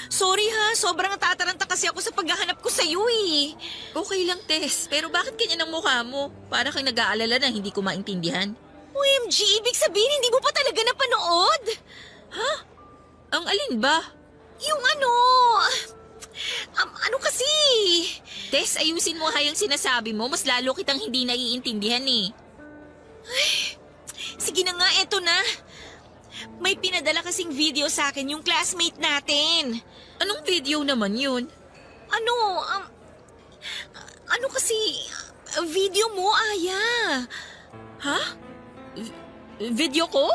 Sorry ha, sobrang tataranta kasi ako sa paghahanap ko sa'yo eh. Okay lang, Tess. Pero bakit ganyan ang mukha mo? Para kang nag-aalala na hindi ko maintindihan. OMG, ibig sabihin hindi mo pa talaga napanood? Ha? Ang alin ba? Yung ano... ano kasi? Tess, ayusin mo hayang sinasabi mo. Mas lalo kitang hindi naiintindihan eh. Sige na nga, eto na. May pinadala kasing video sa akin yung classmate natin. Anong video naman yun? Ano kasi, video mo, Aya. Ha? Video ko?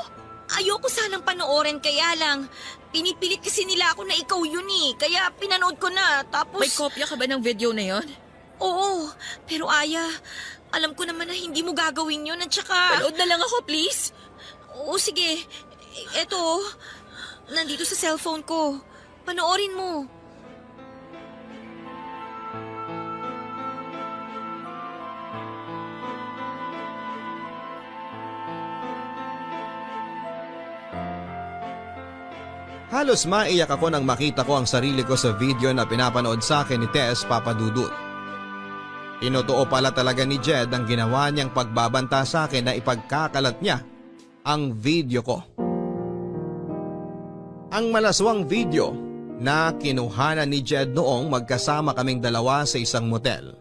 Ayoko sanang panoorin kaya lang. Pinipilit kasi nila ako na ikaw yun eh. Kaya pinanood ko na. Tapos... May kopya ka ba ng video na yon? Oo, pero Aya, alam ko naman na hindi mo gagawin yun at saka... Panood na lang ako, please. Oo, sige. Eto, nandito sa cellphone ko. Panoorin mo. Halos maiyak ako nang makita ko ang sarili ko sa video na pinapanood sa akin ni Tess, Papa Dudut. Tinotoo pala talaga ni Jed ang ginawa niyang pagbabanta sa akin na ipagkakalat niya ang video ko. Ang malaswang video na kinuhanan ni Jed noong magkasama kaming dalawa sa isang motel.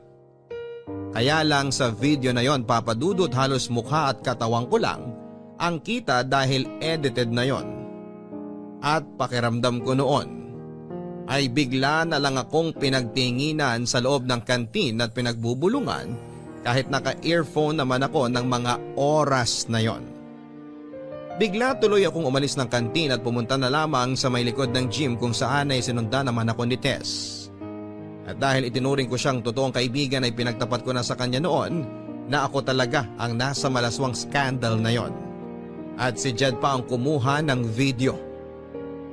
Kaya lang sa video na yon, Papa Dudut, halos mukha at katawan ko lang ang kita dahil edited na yon. At pakiramdam ko noon ay bigla na lang akong pinagtinginan sa loob ng kantin at pinagbubulungan kahit naka-earphone naman ako ng mga oras na yon. Bigla tuloy akong umalis ng kantin at pumunta na lamang sa may likod ng gym kung saan ay sinundan naman ako ni Tess. At dahil itinuring ko siyang totoong kaibigan ay pinagtapat ko na sa kanya noon na ako talaga ang nasa malaswang scandal na yon. At si Jed pa ang kumuha ng video.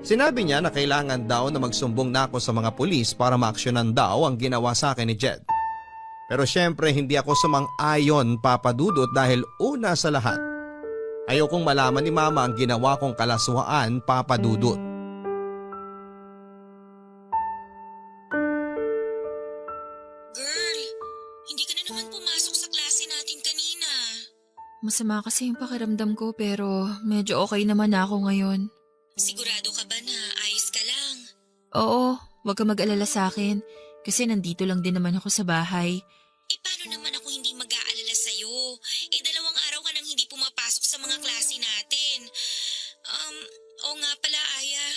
Sinabi niya na kailangan daw na magsumbong na ako sa mga pulis para maaksyonan daw ang ginawa sa akin ni Jed. Pero syempre hindi ako sumang-ayon, Papa Dudut, dahil una sa lahat, ayokong malaman ni Mama ang ginawa kong kalaswaan, Papa Dudut. Girl, hindi ka na naman pumasok sa klase natin kanina. Masama kasi yung pakiramdam ko pero medyo okay naman na ako ngayon. Sigurado ka ba na ayos ka lang? Oo, wag ka mag-alala sa akin kasi nandito lang din naman ako sa bahay. Paano naman ako hindi mag-aalala sa'yo? 2 araw ka nang hindi pumapasok sa mga klase natin. Oo nga pala, Aya.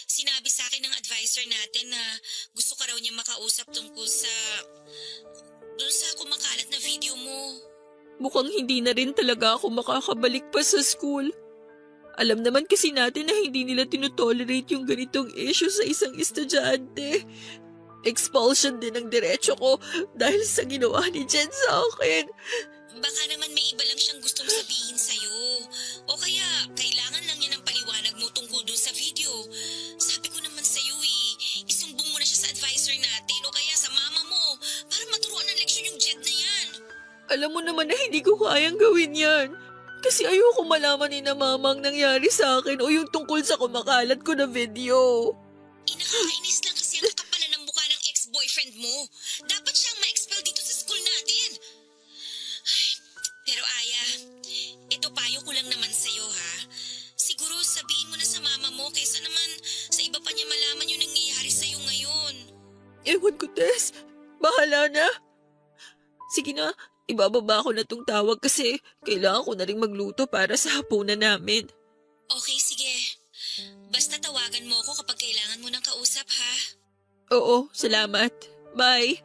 Sinabi sa akin ng advisor natin na gusto ka raw niya makausap tungkol doon sa kumakalat na video mo. Mukhang hindi na rin talaga ako makakabalik pa sa school. Alam naman kasi natin na hindi nila tinotolerate yung ganitong issue sa isang estudyante. Expulsion din ang diretso ko dahil sa ginawa ni Jen sa akin. Baka naman may iba lang siyang gustong sabihin sa'yo. O kaya, kailangan lang niya ng paliwanag mo tungkol dun sa video. Sabi ko naman sa'yo isumbong mo na siya sa advisor natin o kaya sa mama mo para maturuan ng leksyon yung Jed na yan. Alam mo naman na hindi ko kayang gawin yan. Kasi ayoko malaman ni na mama ang nangyari sa akin o yung tungkol sa kumakalat ko na video. Nakakainis lang kasi ang kakapalan ng mukha ng ex-boyfriend mo. Dapat siyang ma-expel dito sa school natin. Ay, pero Aya, ito payo ko lang naman sa'yo ha. Siguro sabihin mo na sa mama mo kaysa naman sa iba pa niya malaman yung nangyayari sa'yo ngayon. Ewan ko, Tess. Bahala na. Sige na, ibababa ko na tong tawag kasi kailangan ko na rin magluto para sa hapunan namin. Okay, sige. Basta tawagan mo ako kapag kailangan mo ng kausap ha. Oo, salamat. Bye.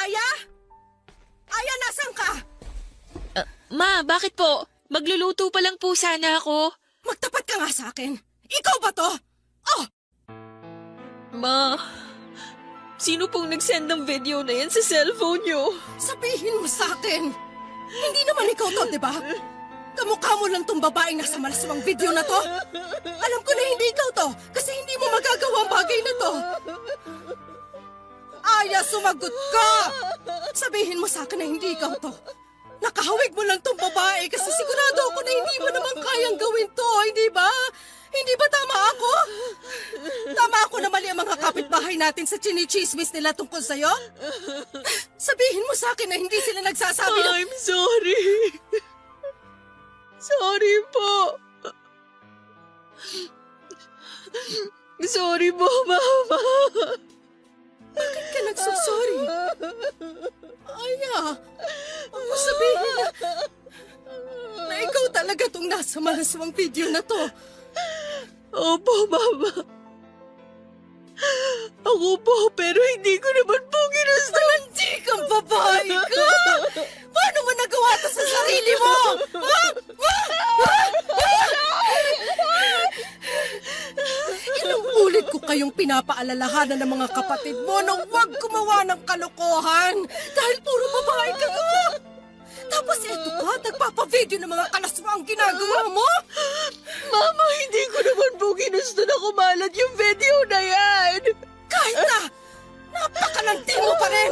Aya? Aya, nasan ka? Ma, bakit po? Magluluto pa lang po sana ako. Magtapat ka nga sa akin. Ikaw ba to? Oh! Ma, sino pong nag-send ng video na yan sa cellphone niyo? Sabihin mo sa akin. Hindi naman ikaw to, di ba? Kamukha mo lang tong babaeng nasa malaswang video na to. Alam ko na hindi ikaw to kasi hindi mo magagawa ang bagay na to. Aya, sumagot ka! Sabihin mo sa akin na hindi ikaw to. Nakahawig mo lang tong babae kasi sigurado ako na hindi mo naman kayang gawin to, hindi ba? Hindi ba tama ako? Tama ako na mali ang mga kapitbahay natin sa chinichismis nila tungkol sa'yo? Sabihin mo sa akin na hindi sila nagsasabi na... I'm sorry. Sorry po. Sorry po, Mama. Bakit ka nagsasorry? Aya, ako sabihin na ikaw talaga tong nasa malaswang video na to. Opo, Mama. Ako po, pero hindi ko naman po ginusto. Hindi kang babae ka! Paano mo nagawa to sa sarili mo? Ilang ulit ko kayong pinapaalalahanan ng mga kapatid mo na huwag gumawa ng kalokohan dahil puro babae kayo. Tapos eto ka, nagpapavideo ng mga kalaswa ang ginagawa mo? Mama, hindi ko naman po ginusto na kumalat yung video na yan. Kahit na, napakalanting mo pa rin.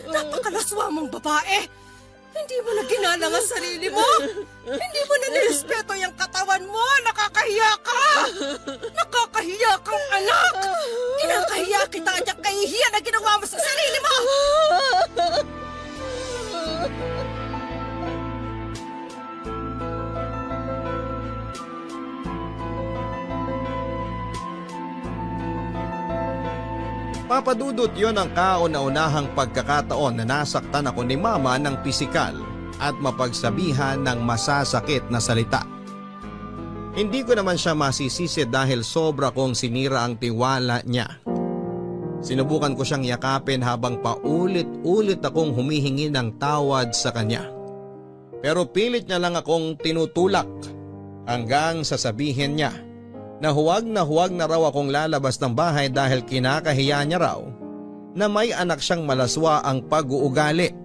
Napakalaswa mong babae. Hindi mo na ginalang ang sarili mo. Hindi mo na nirespeto yung katawan mo. Nakakahiya ka. Nakakahiya kang anak. Kinakahiya kita at yung kahihiya na ginawa mo sa sarili mo. Papadudot yon ang kauna-unahang pagkakataon na nasaktan ako ni Mama ng pisikal at mapagsabihan ng masasakit na salita. Hindi ko naman siya masisisi dahil sobra kong sinira ang tiwala niya. Sinubukan ko siyang yakapin habang paulit-ulit akong humihingi ng tawad sa kanya. Pero pilit niya lang akong tinutulak hanggang sasabihin niya na huwag na raw akong lalabas ng bahay dahil kinakahiya niya raw na may anak siyang malaswa ang pag-uugali.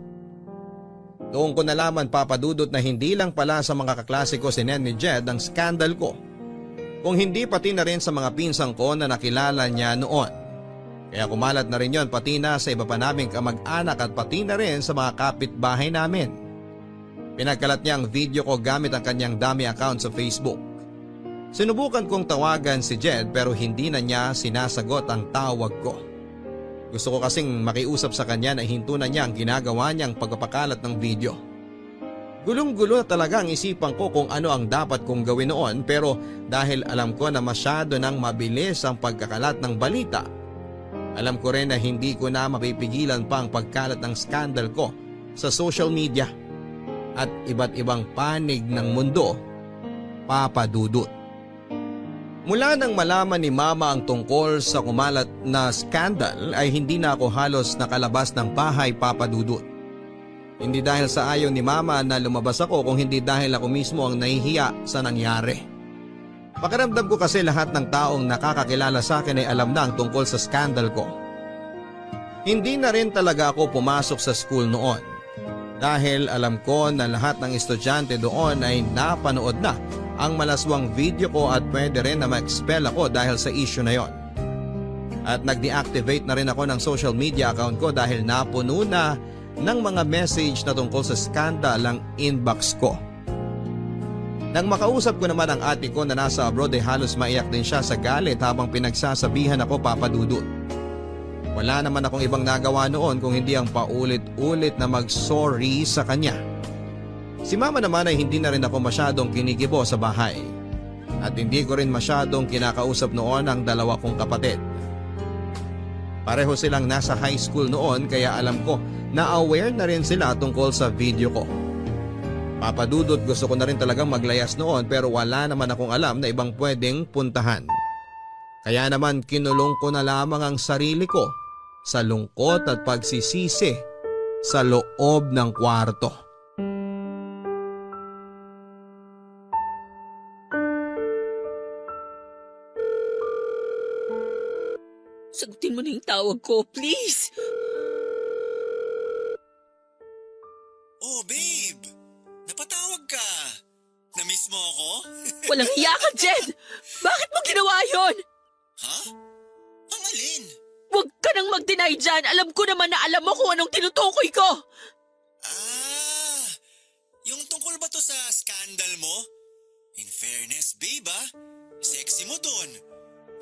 Doon ko nalaman, Papadudot, na hindi lang pala sa mga kaklase ko si Nen ni Jed ang skandal ko, kung hindi pati na rin sa mga pinsang ko na nakilala niya noon. Kaya kumalat na rin yon pati na sa iba pa naming kamag-anak at pati na rin sa mga kapitbahay namin. Pinagkalat niya ang video ko gamit ang kanyang dummy account sa Facebook. Sinubukan kong tawagan si Jed pero hindi na niya sinasagot ang tawag ko. Gusto ko kasing makiusap sa kanya na hinto na niya ang ginagawa niyang pagpapakalat ng video. Gulong-gulo na talaga ang isipan ko kung ano ang dapat kong gawin noon, pero dahil alam ko na masyado nang mabilis ang pagkakalat ng balita, alam ko rin na hindi ko na mapipigilan pa ang pagkalat ng skandal ko sa social media at iba't ibang panig ng mundo, Papa Dudut. Mula nang malaman ni Mama ang tungkol sa kumalat na skandal ay hindi na ako halos nakalabas ng bahay, Papa Dudut. Hindi dahil sa ayaw ni Mama na lumabas ako kung hindi dahil ako mismo ang nahihiya sa nangyari. Pakiramdam ko kasi lahat ng taong nakakakilala sa akin ay alam na ang tungkol sa skandal ko. Hindi na rin talaga ako pumasok sa school noon dahil alam ko na lahat ng estudyante doon ay napanood na ang malaswang video ko at pwede rin na ma-expel ako dahil sa issue na yon. At nag-deactivate na rin ako ng social media account ko dahil napuno na ng mga message na tungkol sa skandal ang inbox ko. Nang makausap ko naman ang ate ko na nasa abroad ay halos maiyak din siya sa galit habang pinagsasabihan ako, Papa Dudut. Wala naman akong ibang nagawa noon kung hindi ang paulit-ulit na mag-sorry sa kanya. Si Mama naman ay hindi na rin ako masyadong kinikibo sa bahay. At hindi ko rin masyadong kinakausap noon ang dalawa kong kapatid. Pareho silang nasa high school noon kaya alam ko na aware na rin sila tungkol sa video ko. Papa Dudut, gusto ko na rin talagang maglayas noon pero wala naman akong alam na ibang pwedeng puntahan. Kaya naman kinulong ko na lamang ang sarili ko sa lungkot at pagsisisi sa loob ng kwarto. Sagutin mo na yung tawag ko, please. Oh, babe! Napatawag ka! Na-miss mo ako? Walang hiya ka, Jed! Bakit mo ginawa yon? Ha? Ang alin? Huwag ka nang mag-deny dyan. Alam ko naman na alam mo kung anong tinutukoy ko. Ah! Yung tungkol ba to sa scandal mo? In fairness, babe sexy mo dun.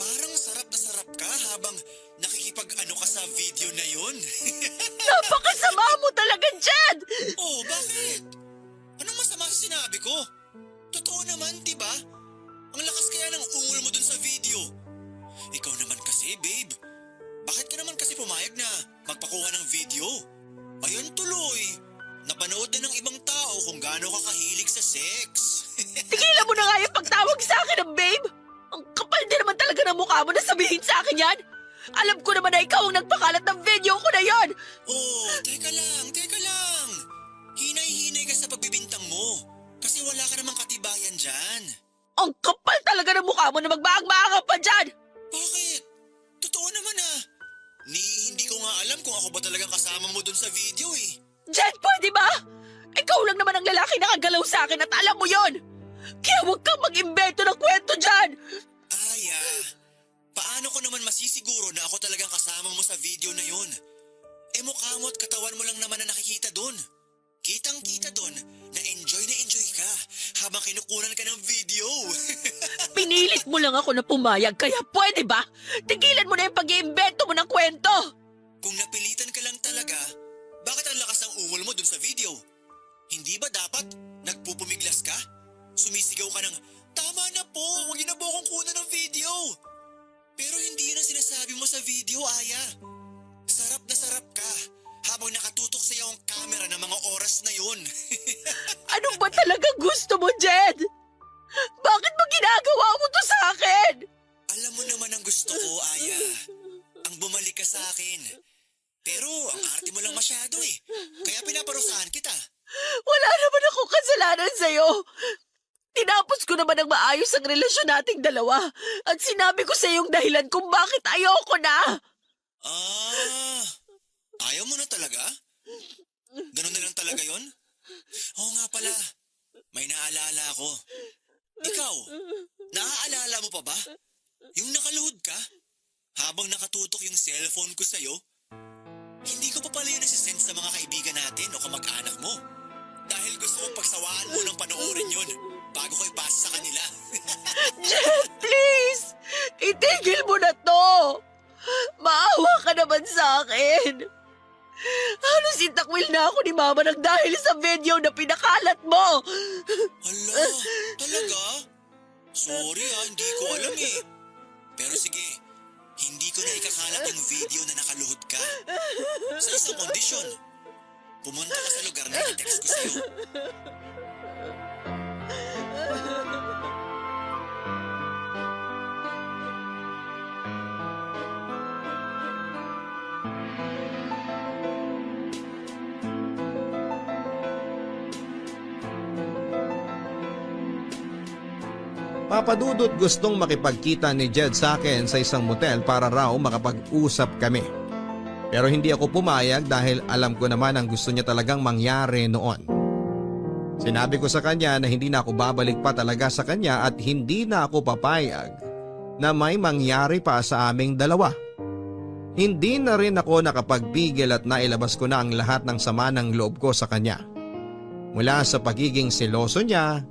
Parang sarap na sarap ka habang nakikipag-ano ka sa video na yun. Napakasama mo talaga, Jed! Oh, bakit? Anong masama sa sinabi ko? Totoo naman, diba? Ang lakas kaya ng ungol mo dun sa video. Ikaw naman kasi, babe. Bakit ka naman kasi pumayag na magpakuha ng video? Ayun tuloy. Napanood na ng ibang tao kung gaano ka kahilig sa sex. Tigilan mo na nga yung pagtawag sa akin ng babe! Ang kapal din naman talaga ng mukha mo na sabihin sa akin yan! Alam ko naman na ikaw ang nagpakalat ng video ko na yon! Oh, teka lang. Hinay-hinay ka sa pagbibintang mo. Kasi wala ka namang katibayan dyan. Ang kapal talaga ng mukha mo na magbaang-maangan pa dyan! Bakit? Totoo naman hindi ko nga alam kung ako ba talagang kasama mo dun sa video eh. Jed, pwede ba? Ikaw lang naman ang lalaki nakagalaw sa akin at alam mo yon! Kaya huwag kang mag-imbento ng kwento dyan! Aya, paano ko naman masisiguro na ako talagang kasama mo sa video na yun? Mukha mo at katawan mo lang naman na nakikita dun. Kitang-kita dun na enjoy ka habang kinukunan ka ng video. Pinilit mo lang ako na pumayag, kaya pwede ba? Tigilan mo na yung pag-iimbento mo ng kwento! Kung napilitan ka lang talaga, bakit ang lakas ng ungol mo dun sa video? Hindi ba dapat nagpupumiglas ka? Sumisigaw ka ng, tama na po, huwag na po akong kunan ng video. Pero hindi yun ang sinasabi mo sa video, Aya. Sarap na sarap ka habang nakatutok sa iyo ang camera ng mga oras na yun. Ano ba talaga gusto mo, Jed? Bakit mo ginagawa mo to sa akin? Alam mo naman ang gusto ko, Aya. Ang bumalik ka sa akin. Pero ang arte mo lang masyado Kaya pinaparusahan kita. Wala naman akong kasalanan sa'yo. Tinapos ko naman ang maayos ang relasyon nating dalawa at sinabi ko sa iyong dahilan kung bakit ayoko na. Ayaw mo na talaga? Ganun na lang talaga yon? Oo nga pala, may naalala ako. Ikaw, naaalala mo pa ba? Yung nakaluhod ka? Habang nakatutok yung cellphone ko sa'yo? Hindi ko pa pala yun nasisend sa mga kaibigan natin o kamag-anak mo. Dahil gusto kong pagsawaan mo ng panoorin yun bago ko ipasa sa kanila. Jed, please! Itigil mo na to! Maawa ka naman sa akin! Halos itakwil na ako ni Mama nang dahil sa video na pinakalat mo! Hala, talaga? Sorry hindi ko alam Pero sige, hindi ko na ikakalat yung video na nakaluhod ka. Sa isang kondisyon. Pumunta ka sa lugar na i-text ko sa'yo. Papadudot gustong makipagkita ni Jed sa akin sa isang motel para raw makapag-usap kami. Pero hindi ako pumayag dahil alam ko naman ang gusto niya talagang mangyari noon. Sinabi ko sa kanya na hindi na ako babalik pa talaga sa kanya at hindi na ako papayag na may mangyari pa sa aming dalawa. Hindi na rin ako nakapagpigil at nailabas ko na ang lahat ng sama ng loob ko sa kanya. Mula sa pagiging seloso niya,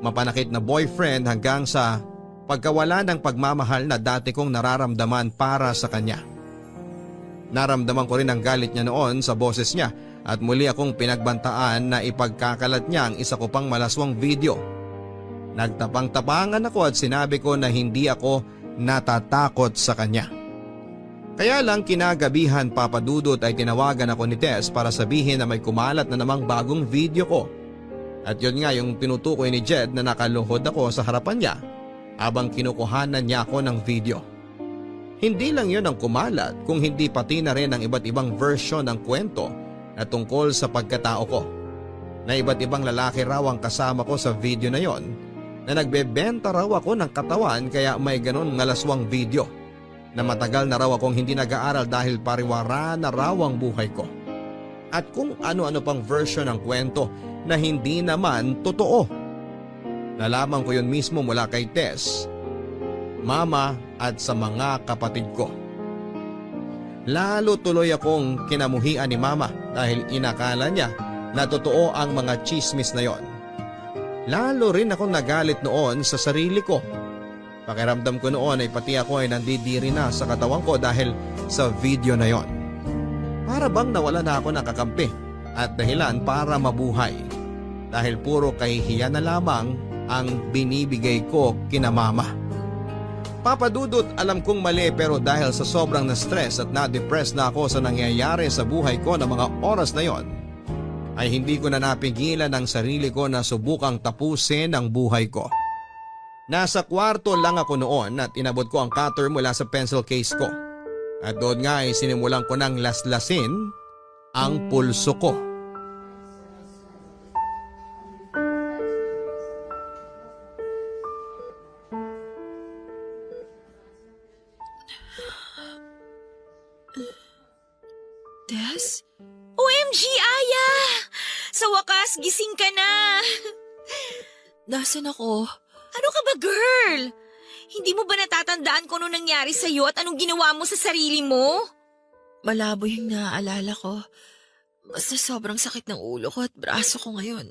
mapanakit na boyfriend hanggang sa pagkawala ng pagmamahal na dati kong nararamdaman para sa kanya. Naramdaman ko rin ang galit niya noon sa boses niya at muli akong pinagbantaan na ipagkakalat niya ang isa ko pang malaswang video. Nagtapang-tapangan ako at sinabi ko na hindi ako natatakot sa kanya. Kaya lang kinagabihan papadudot ay tinawagan ako ni Tess para sabihin na may kumalat na namang bagong video ko. At yun nga yung tinutukoy ni Jed na nakaluhod ako sa harapan niya habang kinukuhanan niya ako ng video. Hindi lang yun ang kumalat kung hindi pati na rin ang iba't ibang version ng kwento na tungkol sa pagkatao ko. Na iba't ibang lalaki raw ang kasama ko sa video na yon, na nagbebenta raw ako ng katawan kaya may ganon ngalaswang video. Na matagal na raw akong hindi nag-aaral dahil pariwara na raw ang buhay ko. At kung ano-ano pang version ng kwento na hindi naman totoo. Nalaman ko yun mismo mula kay Tess, mama at sa mga kapatid ko. Lalo tuloy akong kinamuhian ni mama dahil inakala niya na totoo ang mga chismis na yon. Lalo rin akong nagalit noon sa sarili ko. Pakiramdam ko noon ay pati ako ay nandidiri na sa katawan ko dahil sa video na yon. Para bang nawala na ako ng kakampi at dahilan para mabuhay. Dahil puro kahihiyan na lamang ang binibigay ko kina mama. Papadudot, alam kong mali pero dahil sa sobrang na-stress at na-depress na ako sa nangyayari sa buhay ko ng mga oras na yon, ay hindi ko na napigilan ang sarili ko na subukang tapusin ang buhay ko. Nasa kwarto lang ako noon at inabot ko ang cutter mula sa pencil case ko. At doon nga ay sinimulan ko ng laslasin ang pulso ko. Tess? OMG, Aya! Sa wakas, gising ka na! Nasaan ako? Ano ka ba, girl? Hindi mo ba natatandaan kung ano nangyari sa'yo at anong ginawa mo sa sarili mo? Malabo yung naaalala ko. Basta sobrang sakit ng ulo ko at braso ko ngayon.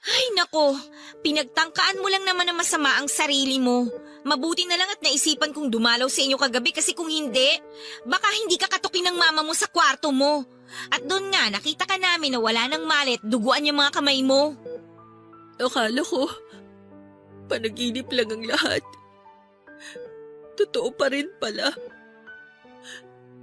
Ay nako, pinagtangkaan mo lang naman na masama ang sarili mo. Mabuti na lang at naisipan kong dumalaw sa inyo kagabi kasi kung hindi, baka hindi ka katukin ng mama mo sa kwarto mo. At doon nga, nakita ka namin na wala ng malit, duguan yung mga kamay mo. Akala ko, panaginip lang ang lahat. Totoo pa rin pala.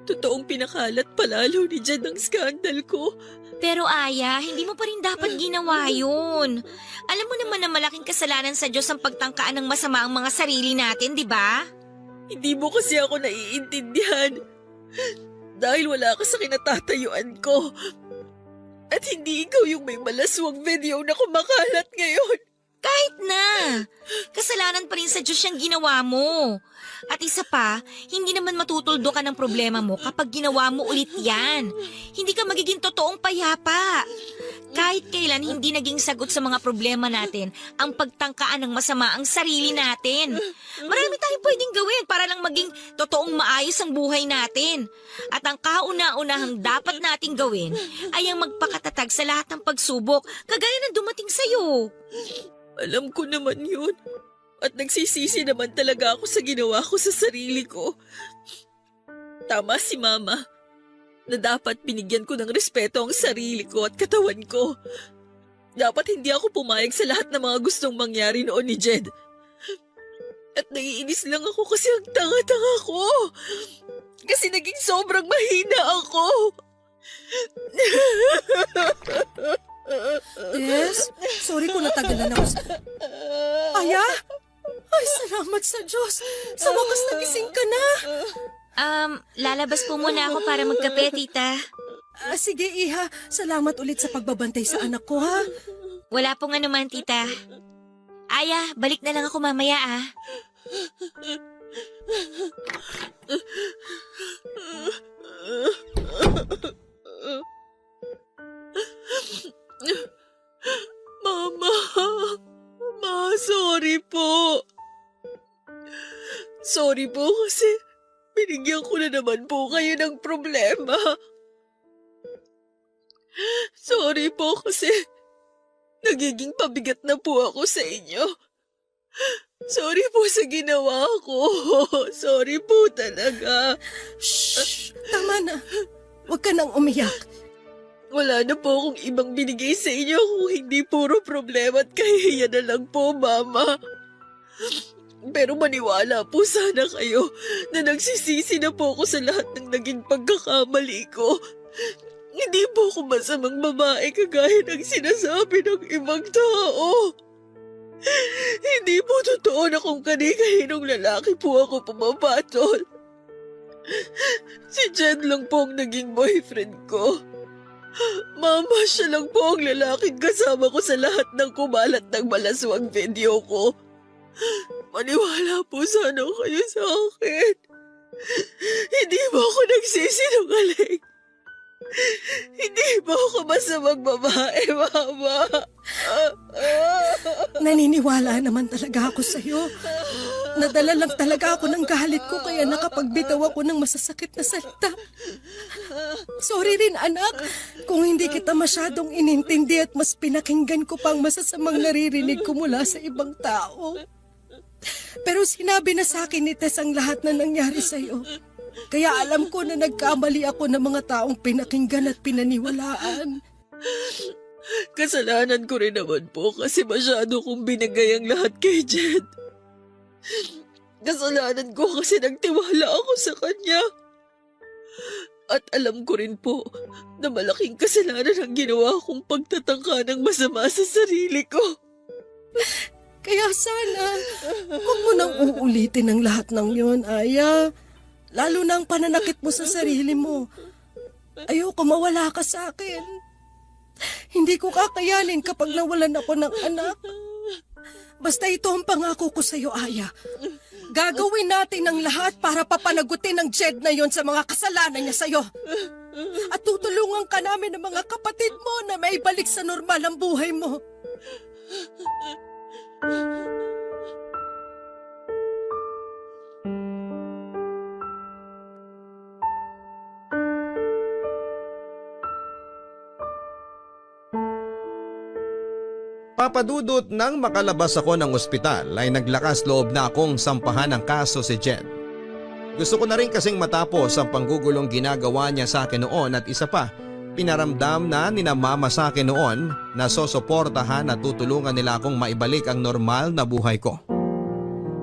Totoong pinakalat palalo ni Jed ang skandal ko. Pero Aya, hindi mo pa rin dapat ginawa yun. Alam mo naman na malaking kasalanan sa Diyos ang pagtangkaan ng masama ang mga sarili natin, di ba? Hindi mo kasi ako naiintindihan. Dahil wala ka sa kinatatayuan ko. At hindi ikaw yung may malaswang video na kumakalat ngayon. Kahit na. Kasalanan pa rin sa Diyos yung ginawa mo. At isa pa, hindi naman matutuldo ka ng problema mo kapag ginawa mo ulit yan. Hindi ka magiging totoong payapa. Kahit kailan hindi naging sagot sa mga problema natin ang pagtangkaan ng masama ang sarili natin. Marami tayong pwedeng gawin para lang maging totoong maayos ang buhay natin. At ang kauna-unahang dapat nating gawin ay ang magpakatatag sa lahat ng pagsubok kagaya ng dumating sa'yo. Alam ko naman yun. At nagsisisi naman talaga ako sa ginawa ko sa sarili ko. Tama si Mama na dapat binigyan ko ng respeto ang sarili ko at katawan ko. Dapat hindi ako pumayag sa lahat ng mga gustong mangyari noon ni Jed. At naiinis lang ako kasi ang tanga-tanga ko. Kasi naging sobrang mahina ako. Lalabas po muna ako para magkape, tita. Sige, Iha. Salamat ulit sa pagbabantay sa anak ko, ha? Wala pong anuman, tita. Aya, balik na lang ako mamaya, ah. Mama, sorry po. Sorry po kasi binigyan ko na naman po kayo ng problema. Sorry po kasi nagiging pabigat na po ako sa inyo. Sorry po sa ginawa ko. Sorry po talaga. Shh! Tama na. Huwag ka nang umiyak. Wala na po akong ibang binigay sa inyo kung hindi puro problema at kahihiya na lang po, Mama. Pero maniwala po sana kayo na nagsisisi na po ako sa lahat ng naging pagkakamali ko. Hindi po ako masamang babae kagaya ng sinasabi ng ibang tao. Hindi po totoo na kung kani-kaninong lalaki po ako pumapatol. Si Jed lang po ang naging boyfriend ko. Mama, siya lang po ang lalaking kasama ko sa lahat ng kumalat ng malaswang video ko. Maniwala po sana kayo sa akin. Hindi mo ako nagsisinungaling. Hindi ba ako masamang babae, Mama? Naniniwala naman talaga ako sa'yo. Nadala lang talaga ako ng galit ko kaya nakapagbitaw ako ng masasakit na salita. Sorry rin, anak, kung hindi kita masyadong inintindi at mas pinakinggan ko pang masasamang naririnig ko mula sa ibang tao. Pero sinabi na sa akin ni Tess ang lahat na nangyari sa'yo. Kaya alam ko na nagkamali ako ng mga taong pinakinggan at pinaniwalaan. Kasalanan ko rin naman po kasi masyado kong binigay ang lahat kay Jed. Kasalanan ko kasi nagtiwala ako sa kanya. At alam ko rin po na malaking kasalanan ang ginawa kong pagtatangka ng masama sa sarili ko. Kaya sana, huwag mo nang uulitin ang lahat ng yon, Aya. Lalo na ang pananakit mo sa sarili mo. Ayoko mawala ka sa akin. Hindi ko kakayanin kapag nawalan ako ng anak. Basta ito ang pangako ko sa iyo, Aya. Gagawin natin ang lahat para papanagutin ng Jed na yon sa mga kasalanan niya sa iyo. At tutulungan ka namin ng mga kapatid mo na maibalik sa normal ang buhay mo. Papadudot nang makalabas ako ng ospital ay naglakas loob na akong sampahan ng kaso si Jed. Gusto ko na rin kasing matapos ang panggugulong ginagawa niya sa akin noon at isa pa, pinaramdam na ni na mama sa akin noon na sosuportahan at tutulungan nila akong maibalik ang normal na buhay ko.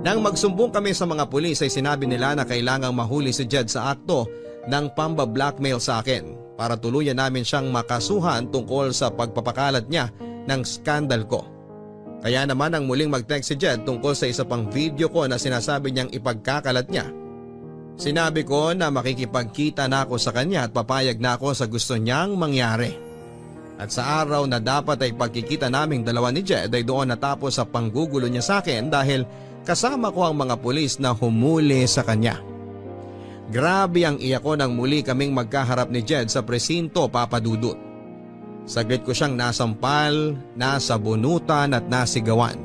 Nang magsumbong kami sa mga pulis ay sinabi nila na kailangang mahuli si Jed sa akto ng pamba-blackmail sa akin para tuluyan namin siyang makasuhan tungkol sa pagpapakalat niya ng skandal ko. Kaya naman ang muling mag-text si Jed tungkol sa isa pang video ko na sinasabi niyang ipagkakalat niya. Sinabi ko na makikipagkita na ako sa kanya at papayag na ako sa gusto niyang mangyari. At sa araw na dapat ay pagkikita naming dalawa ni Jed ay doon natapos sa panggugulo niya sa akin dahil kasama ko ang mga pulis na humuli sa kanya. Grabe ang iyak ko nang muli kaming magkaharap ni Jed sa presinto, Papa Dudut. Saglit ko siyang nasampal, nasabunutan at nasigawan.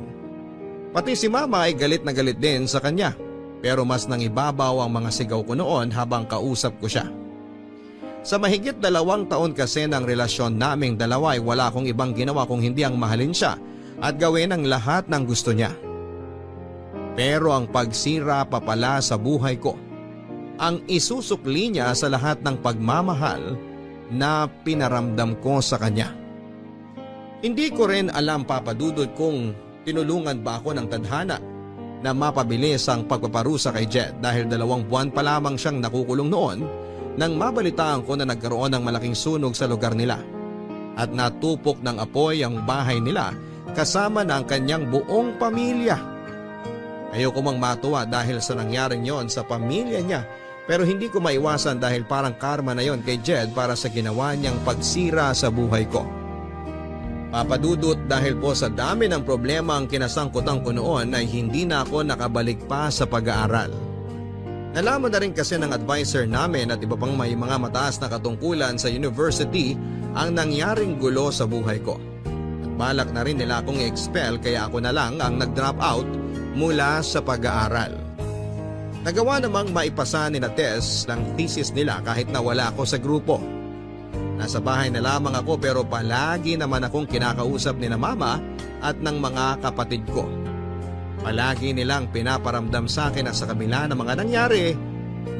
Pati si Mama ay galit na galit din sa kanya, pero mas nangibabaw ang mga sigaw ko noon habang kausap ko siya. Sa mahigit 2 taon kasi ng relasyon naming dalawa ay wala akong ibang ginawa kung hindi ang mahalin siya at gawin ang lahat ng gusto niya. Pero ang pagsira pa pala sa buhay ko, ang isusukli niya sa lahat ng pagmamahal na pinaramdam ko sa kanya. Hindi ko rin alam, Papa Dudut, kung tinulungan ba ako ng tadhana na mapabilis ang pagpaparusa kay Jed dahil 2 buwan pa lamang siyang nakukulong noon nang mabalitaan ko na nagkaroon ng malaking sunog sa lugar nila at natupok ng apoy ang bahay nila kasama ng kanyang buong pamilya. Ayoko mang matuwa dahil sa nangyaring yon sa pamilya niya, Pero hindi ko maiwasan dahil parang karma na yon kay Jed para sa ginawa niyang pagsira sa buhay ko. Papadudot, dahil po sa dami ng problema ang kinasangkutan ko noon ay hindi na ako nakabalik pa sa pag-aaral. Nalaman na rin kasi ng advisor namin at iba pang may mga mataas na katungkulan sa university ang nangyaring gulo sa buhay ko. At balak na rin nila akong i-expel kaya ako na lang ang nag-drop out mula sa pag-aaral. Nagawa namang maipasa ni na Tess ng thesis nila kahit na wala ako sa grupo. Nasa bahay na lamang ako pero palagi naman akong kinakausap ni na mama at ng mga kapatid ko. Palagi nilang pinaparamdam sa akin na sa kabila ng mga nangyari,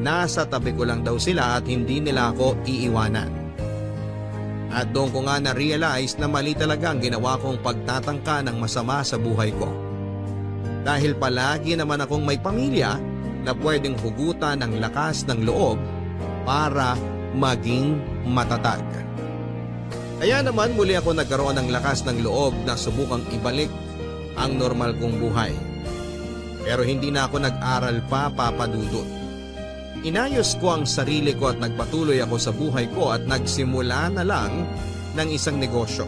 nasa tabi ko lang daw sila at hindi nila ako iiwanan. At doon ko nga na-realize na mali talaga ang ginawa kong pagtatangka ng masama sa buhay ko. Dahil palagi naman akong may pamilya na pwedeng hugutan ng lakas ng loob para maging matatag. Kaya naman muli ako nagkaroon ng lakas ng loob na subukang ibalik ang normal kong buhay. Pero hindi na ako nag-aral pa, Papa Dudut. Inayos ko ang sarili ko at nagpatuloy ako sa buhay ko at nagsimula na lang ng isang negosyo.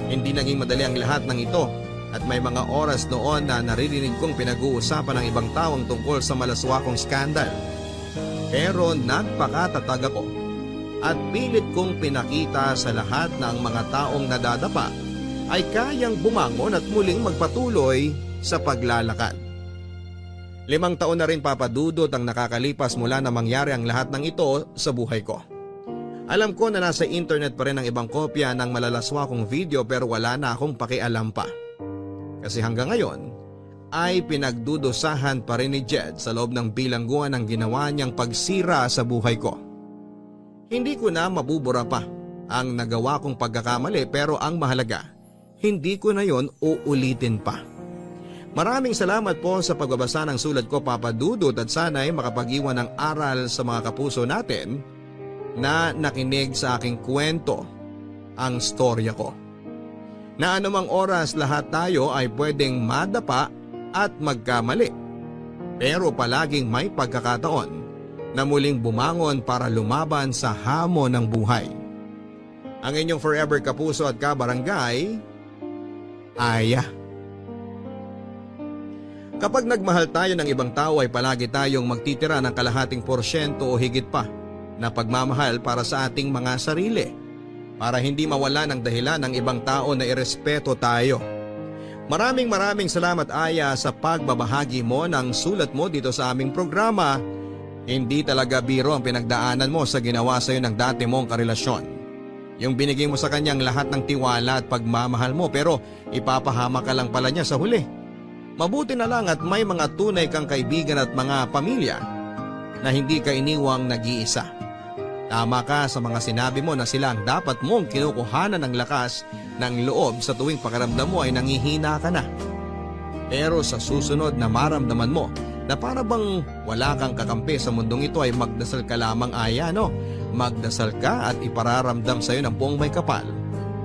Hindi naging madali ang lahat ng ito at may mga oras noon na naririnig kong pinag-uusapan ng ibang tawang tungkol sa malaswakong skandal. Pero nagpakatatag ako at pilit kong pinakita sa lahat na ang mga taong nadadapa ay kayang bumangon at muling magpatuloy sa paglalakad. 5 taon na rin, Papa Dudut, ang nakakalipas mula na mangyari ang lahat ng ito sa buhay ko. Alam ko na nasa internet pa rin ang ibang kopya ng malalaswakong video pero wala na akong pakialam pa. Kasi hanggang ngayon ay pinagdudusahan pa rin ni Jed sa loob ng bilangguan ang ginawa niyang pagsira sa buhay ko. Hindi ko na mabubura pa ang nagawa kong pagkakamali pero ang mahalaga, hindi ko na yon uulitin pa. Maraming salamat po sa pagbabasa ng sulat ko, Papa Dudut, at sana'y makapag-iwan ng aral sa mga kapuso natin na nakinig sa aking kwento, ang storya ko. Na anumang oras lahat tayo ay pwedeng madapa at magkamali. Pero palaging may pagkakataon na muling bumangon para lumaban sa hamon ng buhay. Ang inyong forever kapuso at kabarangay, Aya. Kapag nagmahal tayo ng ibang tao ay palagi tayong magtitira ng kalahating porsyento o higit pa na pagmamahal para sa ating mga sarili, para hindi mawala ng dahilan ng ibang tao na irespeto tayo. Maraming salamat, Aya, sa pagbabahagi mo ng sulat mo dito sa aming programa. Hindi talaga biro ang pinagdaanan mo sa ginawa sa iyo ng dati mong karelasyon. Yung binigay mo sa kanyang lahat ng tiwala at pagmamahal mo pero ipapahama ka lang pala niya sa huli. Mabuti na lang at may mga tunay kang kaibigan at mga pamilya na hindi ka iniwang nag-iisa. Tama ka sa mga sinabi mo na sila ang dapat mong kinukuhanan ng lakas ng loob sa tuwing pakiramdam mo ay nangihina ka na. Pero sa susunod na maramdaman mo na para bang wala kang kakampi sa mundong ito ay magdasal ka lamang, Aya, no? Magdasal ka at ipararamdam sa iyo ng buong may kapal.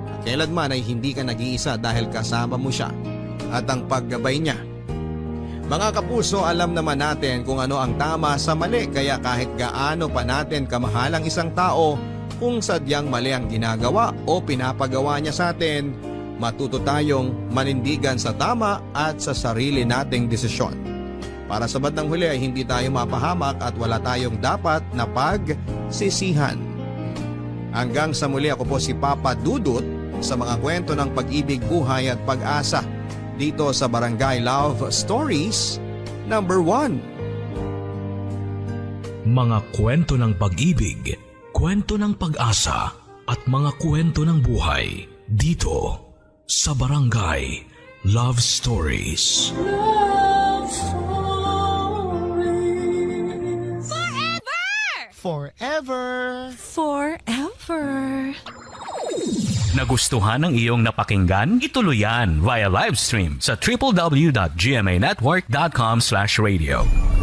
At kailanman ay hindi ka nag-iisa dahil kasama mo siya at ang paggabay niya. Mga kapuso, alam naman natin kung ano ang tama sa mali kaya kahit gaano pa natin kamahal ang isang tao, kung sadyang mali ang ginagawa o pinapagawa niya sa atin, matuto tayong manindigan sa tama at sa sarili nating desisyon. Para sa bandang huli ay hindi tayo mapahamak at wala tayong dapat na pagsisihan. Hanggang sa muli, ako po si Papa Dudut sa mga kwento ng pag-ibig, buhay at pag-asa dito sa Barangay Love Stories number 1. Mga kwento ng pag-ibig, kwento ng pag-asa at mga kwento ng buhay dito sa Barangay Love Stories. Love Stories. Forever! Forever! Nagustuhan ng iyong napakinggan? Ituloy yan via live stream sa www.gmanetwork.com/radio.